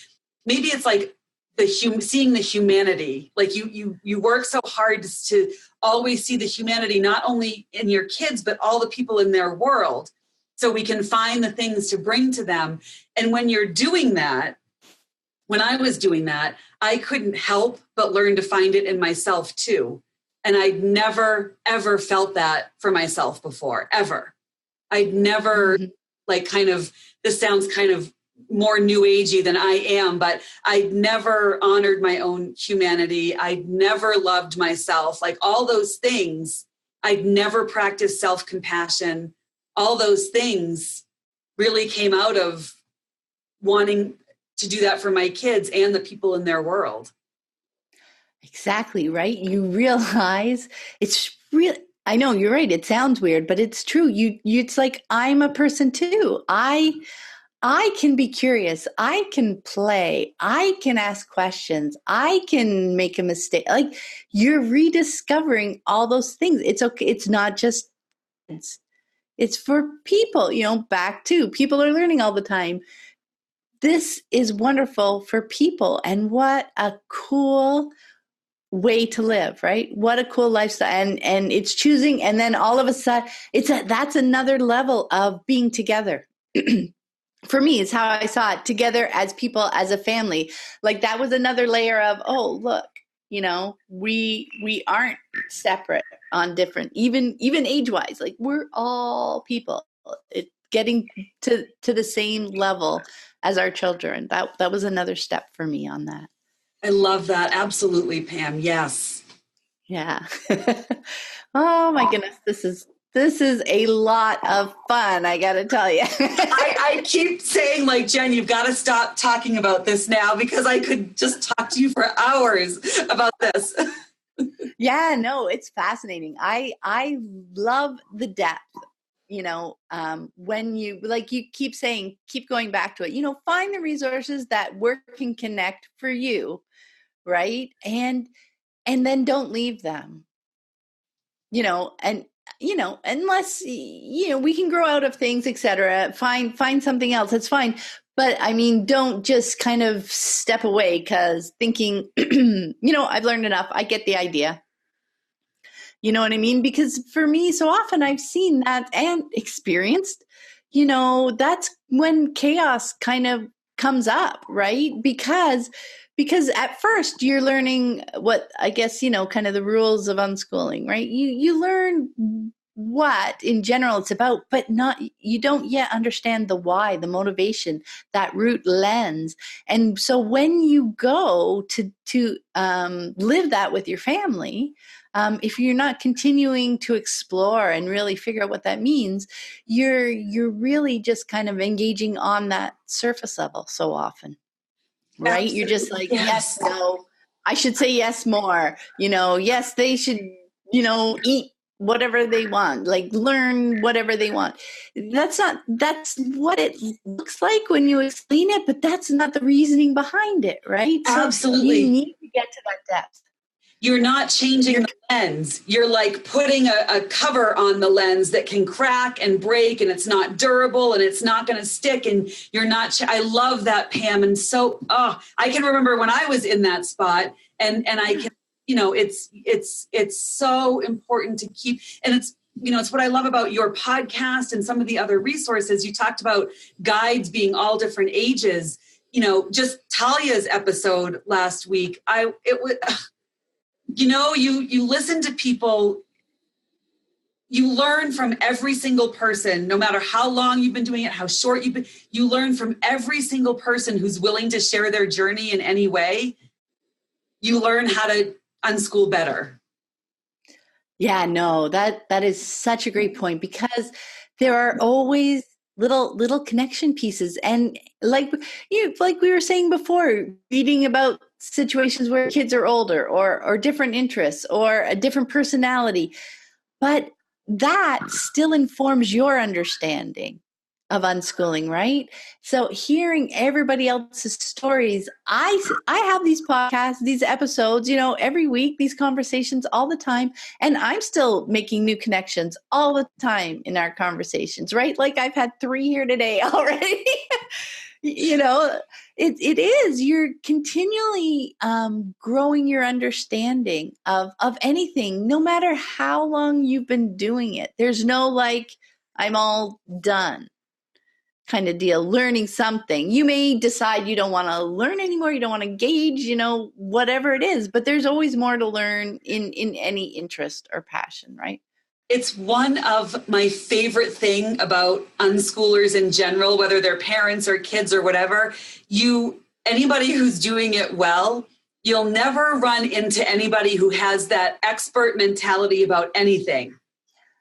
maybe it's like seeing the humanity. Like you work so hard to always see the humanity, not only in your kids, but all the people in their world. So we can find the things to bring to them. And when you're doing that, when I was doing that, I couldn't help but learn to find it in myself too. And I'd never, ever felt that for myself before, ever. I'd never this sounds kind of more new agey than I am, but I'd never honored my own humanity. I'd never loved myself, like all those things. I'd never practiced self-compassion. All those things really came out of wanting to do that for my kids and the people in their world. Exactly, right? You realize it's real. I know you're right. It sounds weird, but it's true. It's like, I'm a person too. I can be curious. I can play. I can ask questions. I can make a mistake. Like, you're rediscovering all those things. It's okay. It's not just, it's for people, back to people are learning all the time. This is wonderful for people. And what a cool way to live, right? What a cool lifestyle. And it's choosing. And then all of a sudden that's another level of being together. For me, it's how I saw it, together as people, as a family. Like, that was another layer of, oh, look, we aren't separate on different, even age-wise. Like, we're all people. Getting to the same level as our children. That was another step for me on that. I love that. Absolutely, Pam. Yes. Yeah. Oh my goodness. This is a lot of fun, I got to tell you. I keep saying, like, Jen, you've got to stop talking about this now, because I could just talk to you for hours about this. Yeah, no, it's fascinating. I love the depth, when you keep saying, keep going back to it, find the resources that work and connect for you, right? And then don't leave them, unless, we can grow out of things, etc. Find something else. That's fine. But I mean, don't just kind of step away because thinking, I've learned enough. I get the idea. You know what I mean? Because for me, so often I've seen that and experienced, that's when chaos kind of comes up, right? Because at first you're learning what, I guess, kind of the rules of unschooling, right? You learn what in general it's about, but you don't yet understand the why, the motivation, that root lens. And so when you go to live that with your family, if you're not continuing to explore and really figure out what that means, you're really just kind of engaging on that surface level so often. Right? Absolutely. You're just like, yes, no, I should say yes more, yes, they should, eat whatever they want, like learn whatever they want. That's what it looks like when you explain it, but that's not the reasoning behind it, right? Absolutely. So you need to get to that depth. You're not changing the lens. You're like putting a cover on the lens that can crack and break, and it's not durable and it's not going to stick. And you're not, I love that, Pam. And so, I can remember when I was in that spot, and I can, it's so important to keep, and it's what I love about your podcast and some of the other resources. You talked about guides being all different ages, just Talia's episode last week. You listen to people, you learn from every single person, no matter how long you've been doing it, how short you learn from every single person who's willing to share their journey in any way. You learn how to unschool better. Yeah, no, that is such a great point, because there are always little connection pieces. And like we were saying before, reading about situations where kids are older or different interests or a different personality, but that still informs your understanding of unschooling, right? So hearing everybody else's stories, I have these podcasts, these episodes, every week, these conversations all the time, and I'm still making new connections all the time in our conversations, right? Like I've had 3 here today already. You know, it is. You're continually growing your understanding of anything, no matter how long you've been doing it. There's no like, I'm all done kind of deal, learning something. You may decide you don't want to learn anymore, you don't want to engage, whatever it is, but there's always more to learn in any interest or passion, right? It's one of my favorite thing about unschoolers in general, whether they're parents or kids or whatever. Anybody who's doing it well, you'll never run into anybody who has that expert mentality about anything,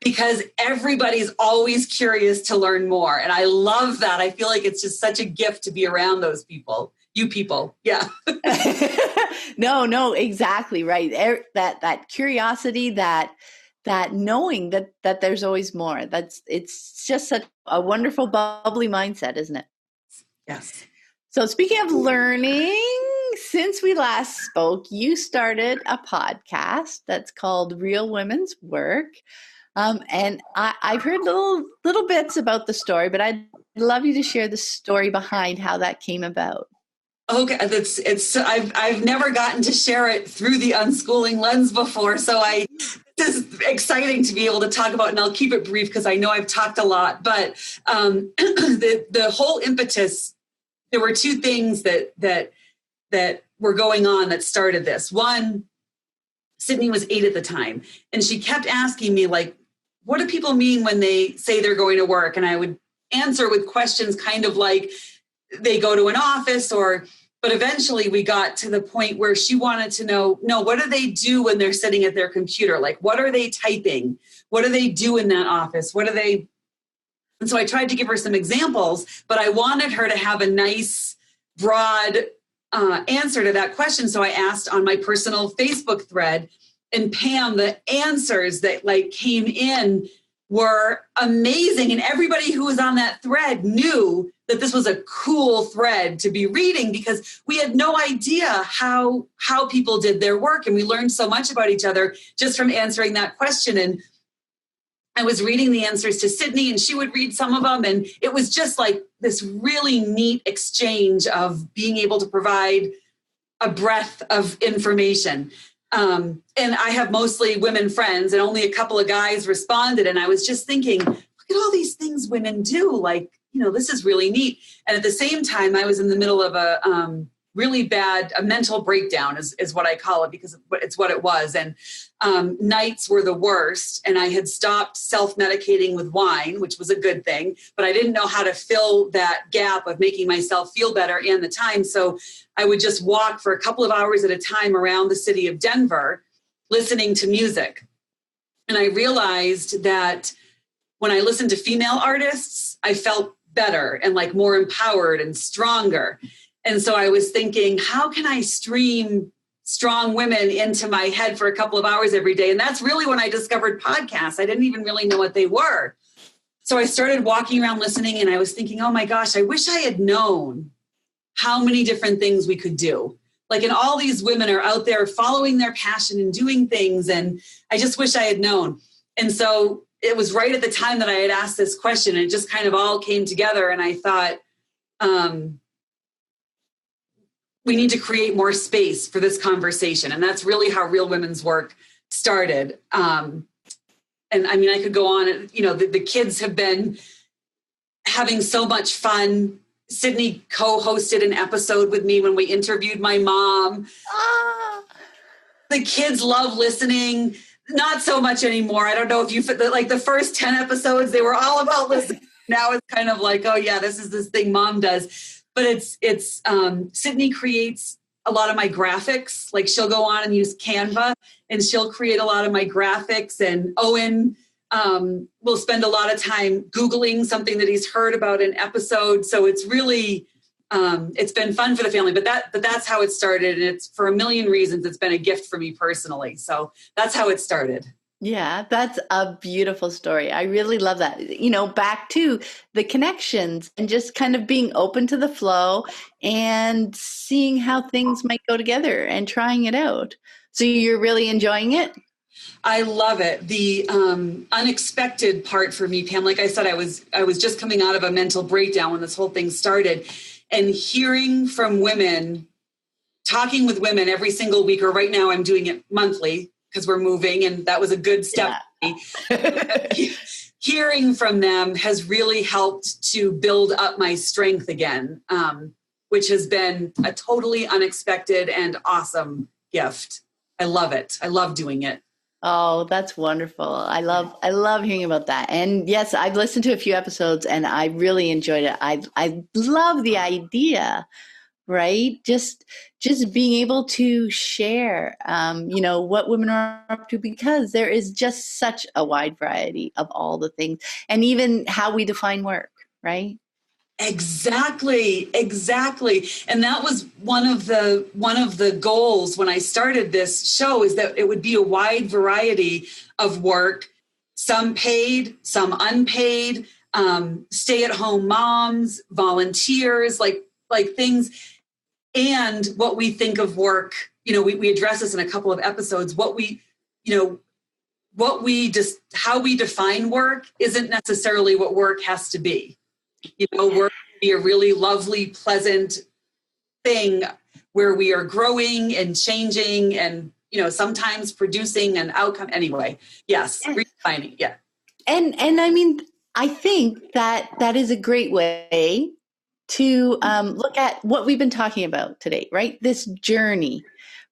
because everybody's always curious to learn more. And I love that. I feel like it's just such a gift to be around those people. You people. Yeah. No, exactly right. That curiosity, that knowing that there's always more. It's just such a wonderful, bubbly mindset, isn't it? Yes. So speaking of learning, since we last spoke, you started a podcast that's called Real Women's Work. And I've heard little bits about the story, but I'd love you to share the story behind how that came about. Okay, I've never gotten to share it through the unschooling lens before, so this is exciting to be able to talk about, and I'll keep it brief because I know I've talked a lot. But the whole impetus, there were two things that were going on that started this. One, Sydney was 8 at the time, and she kept asking me, like, what do people mean when they say they're going to work? And I would answer with questions kind of like they go to an office but eventually we got to the point where she wanted to know, no, what do they do when they're sitting at their computer? Like, what are they typing? What do they do in that office? And so I tried to give her some examples, but I wanted her to have a nice, broad answer to that question. So I asked on my personal Facebook thread, and Pam, the answers that came in were amazing. And everybody who was on that thread knew that this was a cool thread to be reading, because we had no idea how people did their work. And we learned so much about each other just from answering that question. And I was reading the answers to Sydney, and she would read some of them. And it was just like this really neat exchange of being able to provide a breadth of information. And I have mostly women friends, and only a couple of guys responded. And I was just thinking, look at all these things women do. This is really neat. And at the same time, I was in the middle of a really bad mental breakdown is what I call it, because it's what it was. And nights were the worst. And I had stopped self-medicating with wine, which was a good thing, but I didn't know how to fill that gap of making myself feel better and the time. So I would just walk for a couple of hours at a time around the city of Denver, listening to music. And I realized that when I listened to female artists, I felt better and more empowered and stronger. And so I was thinking, how can I stream strong women into my head for a couple of hours every day? And that's really when I discovered podcasts. I didn't even really know what they were. So I started walking around listening, and I was thinking, oh my gosh, I wish I had known how many different things we could do. And all these women are out there following their passion and doing things. And I just wish I had known. And so it was right at the time that I had asked this question, and it just kind of all came together. And I thought, we need to create more space for this conversation. And that's really how Real Women's Work started. And I mean, I could go on, the kids have been having so much fun. Sydney co-hosted an episode with me when we interviewed my mom. The kids love listening. Not so much anymore. I don't know if you the first 10 episodes, they were all about listening. Now it's kind of like, oh yeah, this is this thing mom does. But it's Sydney creates a lot of my graphics. She'll go on and use Canva, and she'll create a lot of my graphics. And Owen will spend a lot of time Googling something that he's heard about an episode. So it's really, it's been fun for the family, but that's how it started. And it's for a million reasons. It's been a gift for me personally. So that's how it started. Yeah, that's a beautiful story. I really love that. Back to the connections and just kind of being open to the flow and seeing how things might go together and trying it out. So you're really enjoying it? I love it. The unexpected part for me, Pam, like I said, I was just coming out of a mental breakdown when this whole thing started. and hearing from women, talking with women every single week, or right now I'm doing it monthly because we're moving, and that was a good step for me. Hearing from them has really helped to build up my strength again, which has been a totally unexpected and awesome gift. I love it. I love doing it. Oh, that's wonderful. I love hearing about that. And yes, I've listened to a few episodes and I really enjoyed it. I love the idea, right? Just being able to share, what women are up to, because there is just such a wide variety of all the things, and even how we define work, right? Exactly. And that was one of the goals when I started this show, is that it would be a wide variety of work, some paid, some unpaid, stay-at-home moms, volunteers, like things. And what we think of work, we address this in a couple of episodes, how we define work isn't necessarily what work has to be. Work can be a really lovely, pleasant thing where we are growing and changing and, sometimes producing an outcome. Anyway, yes, redefining. Yeah. And I mean, I think that is a great way to look at what we've been talking about today, right? This journey,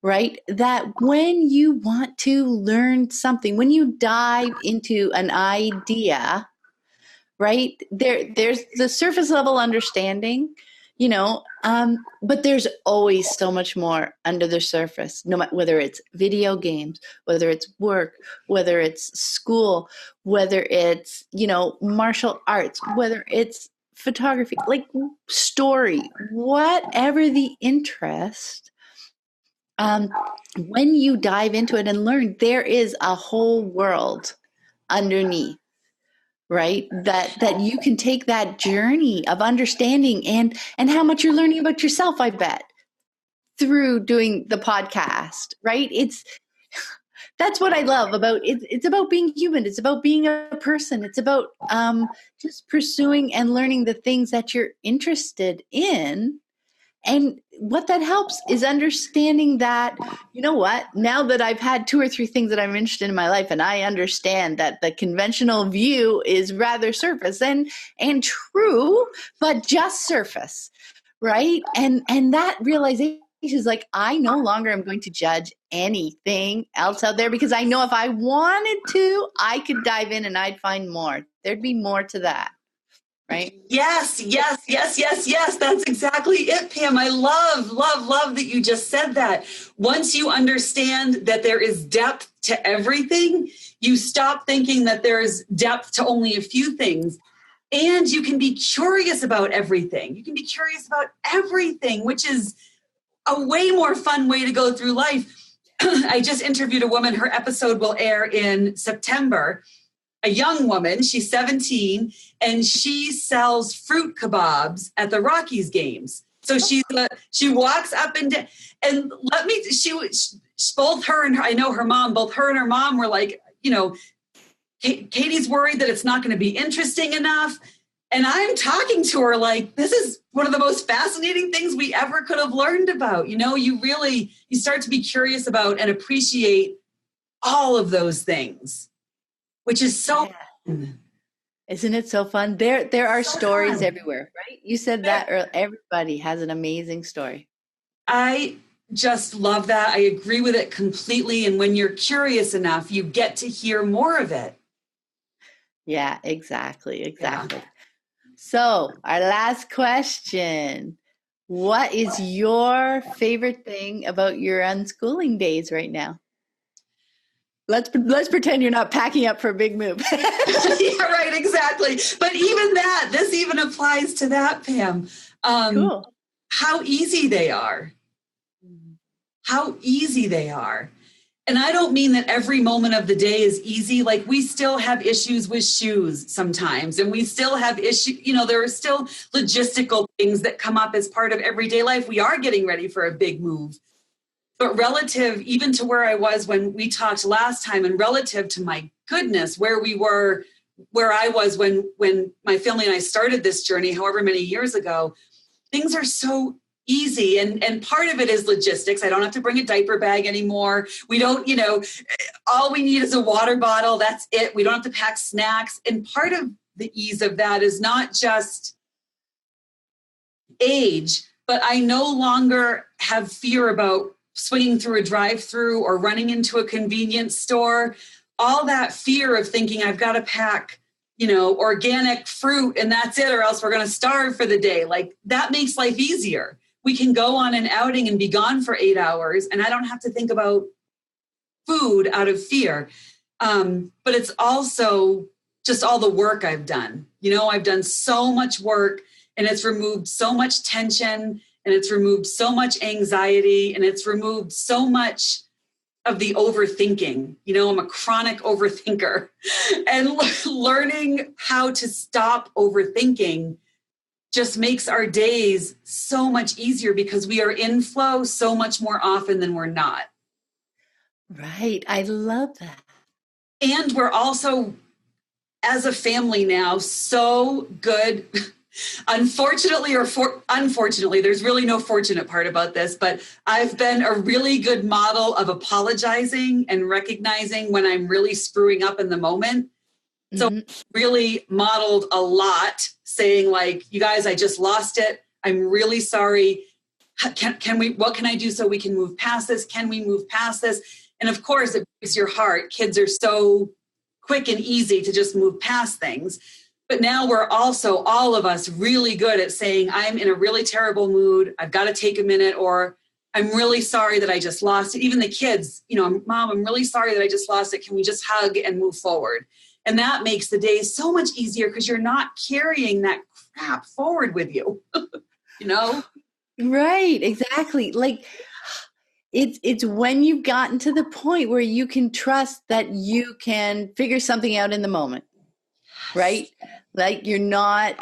right? That when you want to learn something, when you dive into an idea, right? There's the surface level understanding, but there's always so much more under the surface, no matter whether it's video games, whether it's work, whether it's school, whether it's, martial arts, whether it's photography, like story, whatever the interest. When you dive into it and learn, there is a whole world underneath, right? That you can take that journey of understanding and how much you're learning about yourself, I bet, through doing the podcast, right? That's what I love about it. It's about being human. It's about being a person. It's about just pursuing and learning the things that you're interested in. And what that helps is understanding that, now that I've had 2 or 3 things that I'm interested in my life, and I understand that the conventional view is rather surface and true, but just surface, right? And that realization is like, I no longer am going to judge anything else out there, because I know if I wanted to, I could dive in and I'd find more. There'd be more to that. Right? Yes. That's exactly it, Pam. I love that you just said that. Once you understand that there is depth to everything, you stop thinking that there's depth to only a few things. And you can be curious about everything. Which is a way more fun way to go through life. I just interviewed a woman. Her episode will air in September. A young woman, she's 17, and she sells fruit kebabs at the Rockies games. So she walks up and down, and both her and her, I know her mom, both her and her mom were like, Katie's worried that it's not going to be interesting enough. And I'm talking to her like, this is one of the most fascinating things we ever could have learned about. You start to be curious about and appreciate all of those things, which is so fun. Isn't it so fun? There are stories everywhere, right? You said that earlier. Everybody has an amazing story. I just love that. I agree with it completely. And when you're curious enough, you get to hear more of it. Yeah, exactly. Yeah. So our last question, what is your favorite thing about your unschooling days right now? Let's pretend you're not packing up for a big move. Yeah, right, exactly. But even this even applies to that, Pam. Cool. How easy they are. And I don't mean that every moment of the day is easy. Like, we still have issues with shoes sometimes, and we still have issues, there are still logistical things that come up as part of everyday life. We are getting ready for a big move. But relative even to where I was when we talked last time, and relative to, my goodness, where I was when my family and I started this journey, however many years ago, things are so easy. And part of it is logistics. I don't have to bring a diaper bag anymore. We don't, all we need is a water bottle. That's it. We don't have to pack snacks. And part of the ease of that is not just age, but I no longer have fear about swinging through a drive-through or running into a convenience store. All that fear of thinking I've got to pack, organic fruit and that's it, or else we're going to starve for the day. Like, that makes life easier. We can go on an outing and be gone for 8 hours, and I don't have to think about food out of fear. But it's also just all the work I've done. I've done so much work, and it's removed so much tension, and it's removed so much anxiety, and it's removed so much of the overthinking. I'm a chronic overthinker, and learning how to stop overthinking just makes our days so much easier, because we are in flow so much more often than we're not. Right. I love that. And we're also, as a family now, so good. Unfortunately, unfortunately, there's really no fortunate part about this, but I've been a really good model of apologizing and recognizing when I'm really screwing up in the moment. So really modeled a lot, saying like, you guys, I just lost it. I'm really sorry. What can I do so we can move past this? Can we move past this? And of course, it breaks your heart. Kids are so quick and easy to just move past things. But now we're also, all of us, really good at saying, I'm in a really terrible mood. I've got to take a minute, or I'm really sorry that I just lost it. Even the kids, Mom, I'm really sorry that I just lost it. Can we just hug and move forward? And that makes the day so much easier, because you're not carrying that crap forward with you, Right, exactly. Like, it's when you've gotten to the point where you can trust that you can figure something out in the moment, right? Like, you're not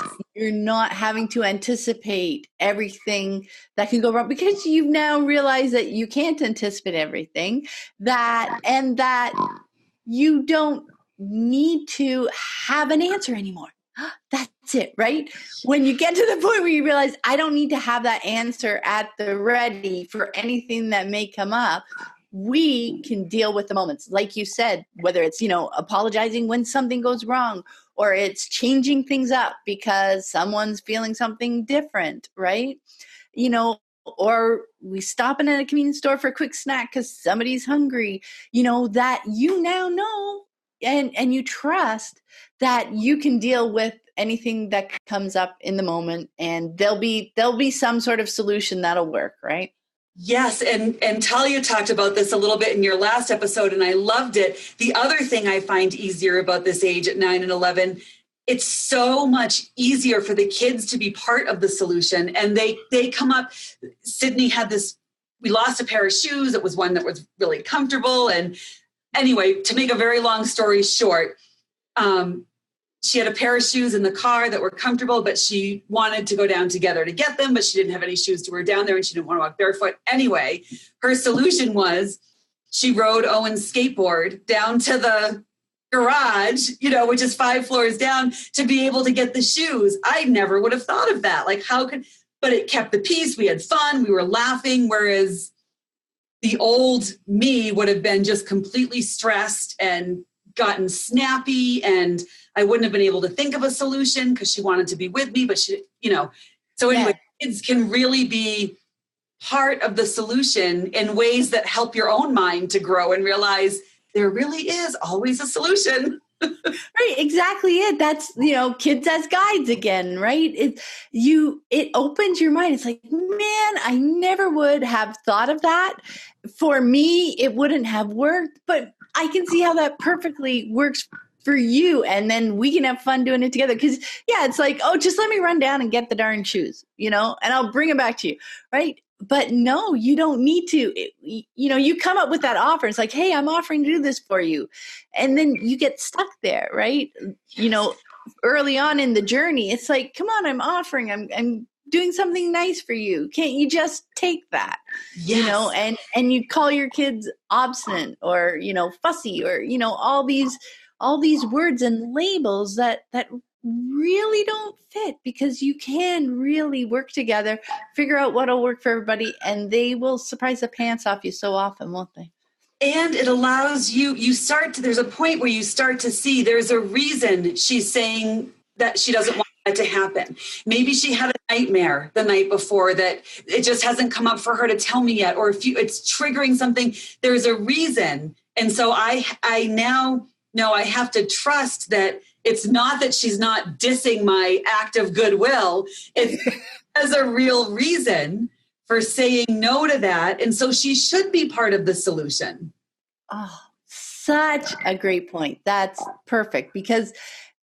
having to anticipate everything that can go wrong, because you've now realized that you can't anticipate everything, that you don't need to have an answer anymore. That's it, right? When you get to the point where you realize, I don't need to have that answer at the ready for anything that may come up, we can deal with the moments. Like you said, whether it's, apologizing when something goes wrong, or it's changing things up because someone's feeling something different, right? Or we stop in at a convenience store for a quick snack because somebody's hungry, that you now know and you trust that you can deal with anything that comes up in the moment, and there'll be some sort of solution that'll work, right? Yes. And Talia talked about this a little bit in your last episode, and I loved it. The other thing I find easier about this age at 9 and 11, it's so much easier for the kids to be part of the solution. And they come up. Sydney had this, we lost a pair of shoes. It was one that was really comfortable. And anyway, to make a very long story short, she had a pair of shoes in the car that were comfortable, but she wanted to go down together to get them, but she didn't have any shoes to wear down there, and she didn't want to walk barefoot. Anyway, her solution was she rode Owen's skateboard down to the garage, which is 5 floors down, to be able to get the shoes. I never would have thought of that. Like, but it kept the peace. We had fun. We were laughing. Whereas the old me would have been just completely stressed and gotten snappy, and I wouldn't have been able to think of a solution because she wanted to be with me, but she, so anyway, Kids can really be part of the solution in ways that help your own mind to grow and realize there really is always a solution. Right, exactly it. That's, kids as guides again, right? It opens your mind. It's like, man, I never would have thought of that. For me, it wouldn't have worked, but I can see how that perfectly works for you. And then we can have fun doing it together. Because, it's like, oh, just let me run down and get the darn shoes, and I'll bring them back to you, right? But no, you don't need to. You come up with that offer. It's like, hey, I'm offering to do this for you. And then you get stuck there, right? Early on in the journey, it's like, come on, I'm offering. I'm doing something nice for you. Can't you just take that? Yes. And you call your kids obstinate or, fussy or, all these words and labels that really don't fit, because you can really work together, figure out what'll work for everybody, and they will surprise the pants off you so often, won't they? And it allows there's a point where you start to see there's a reason she's saying that she doesn't want that to happen. Maybe she had a nightmare the night before that it just hasn't come up for her to tell me yet, or if it's triggering something, there's a reason. And so I now know I have to trust that it's not that she's not dissing my act of goodwill. It has a real reason for saying no to that. And so she should be part of the solution. Oh, such a great point. That's perfect, because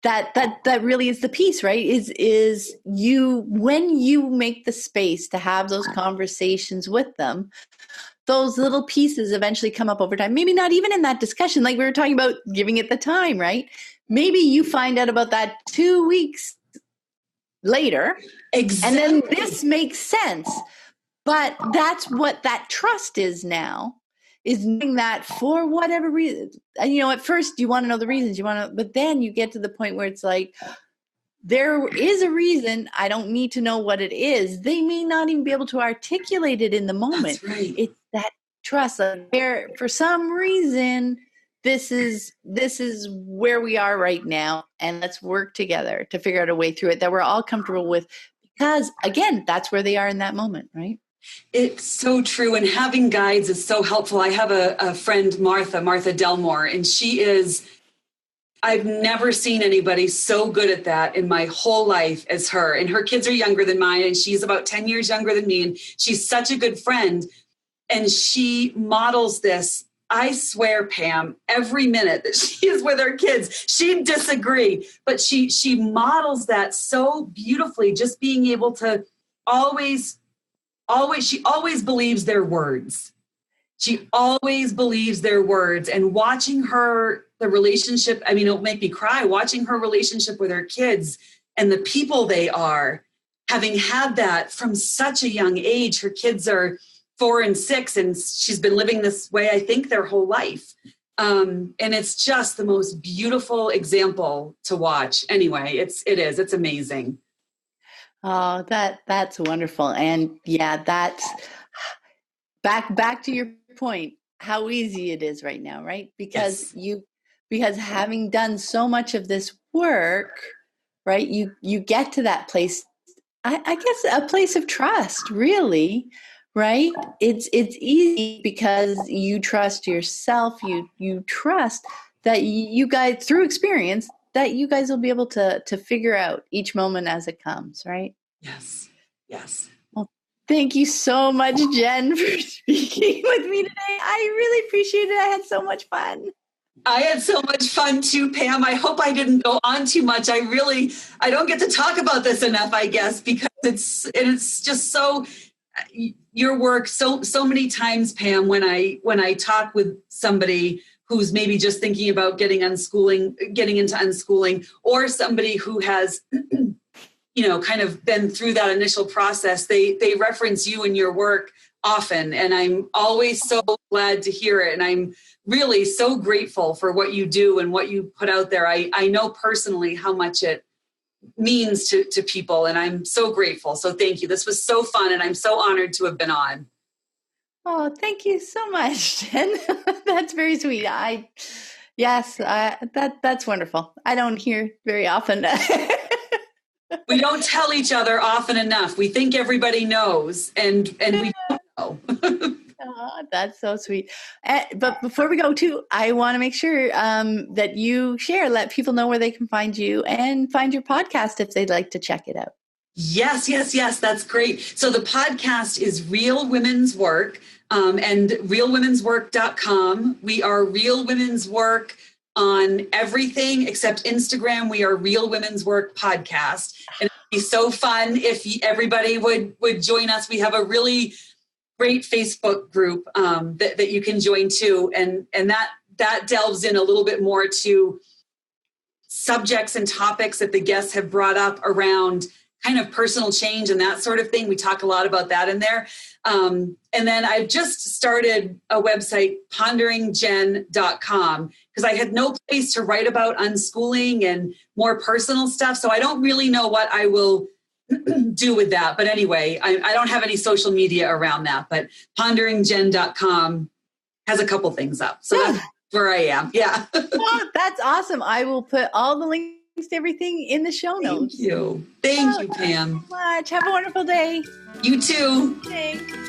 that really is the piece, right? Is you, when you make the space to have those conversations with them, those little pieces eventually come up over time. Maybe not even in that discussion, like we were talking about giving it the time, right? Maybe you find out about that 2 weeks later. Exactly. And then this makes sense. But that's what that trust is now, is knowing that for whatever reason. And, at first you want to know the reasons, but then you get to the point where it's like, there is a reason. I don't need to know what it is. They may not even be able to articulate it in the moment. That's right. It's that trust. Like, for some reason, this is where we are right now, and let's work together to figure out a way through it that we're all comfortable with, because again, that's where they are in that moment, right? It's so true. And having guides is so helpful. I have a friend, Martha Delmore, and I've never seen anybody so good at that in my whole life as her. And her kids are younger than mine, and she's about 10 years younger than me. And she's such a good friend. And she models this, I swear, Pam, every minute that she is with her kids. She'd disagree, but she models that so beautifully, just being able to she always believes their words. She always believes their words. And watching the relationship, it'll make me cry, watching her relationship with her kids and the people they are, having had that from such a young age. Her kids are 4 and 6, and she's been living this way, I think, their whole life. And it's just the most beautiful example to watch. Anyway, it's amazing. Oh, that's wonderful. And yeah, that's back to your point, how easy it is right now, right? Because having done so much of this work, right, you get to that place, I guess a place of trust, really, right? It's easy because you trust yourself, you trust that you guys, through experience, that you guys will be able to figure out each moment as it comes, right? Yes. Well, thank you so much, Jen, for speaking with me today. I really appreciate it. I had so much fun. I had so much fun too, Pam. I hope I didn't go on too much. I don't get to talk about this enough, I guess, because it's just so, your work so many times, Pam, when I talk with somebody who's maybe just thinking about getting into unschooling, or somebody who has, kind of been through that initial process, they reference you and your work often. And I'm always so glad to hear it. And I'm really so grateful for what you do and what you put out there. I know personally how much it means to people, and I'm so grateful. So thank you. This was so fun, and I'm so honored to have been on. Oh, thank you so much, Jen. That's very sweet. That's wonderful. I don't hear very often. We don't tell each other often enough. We think everybody knows, and we don't know. Oh, that's so sweet. But before we go too, I want to make sure that you let people know where they can find you and find your podcast if they'd like to check it out. Yes. That's great. So the podcast is Real Women's Work, and realwomenswork.com. We are Real Women's Work on everything except Instagram. We are Real Women's Work Podcast. And it'd be so fun if everybody would join us. We have a really great Facebook group that you can join too. And that delves in a little bit more to subjects and topics that the guests have brought up around kind of personal change and that sort of thing. We talk a lot about that in there. And then I just started a website, ponderingjen.com, because I had no place to write about unschooling and more personal stuff. So I don't really know what I will do with that. But anyway, I don't have any social media around that, but ponderingjen.com has a couple things up. So that's where I am. Yeah. Oh, that's awesome. I will put all the links to everything in the show notes. Thank you. Thank you, Pam. So much. Have a wonderful day. You too. Thanks.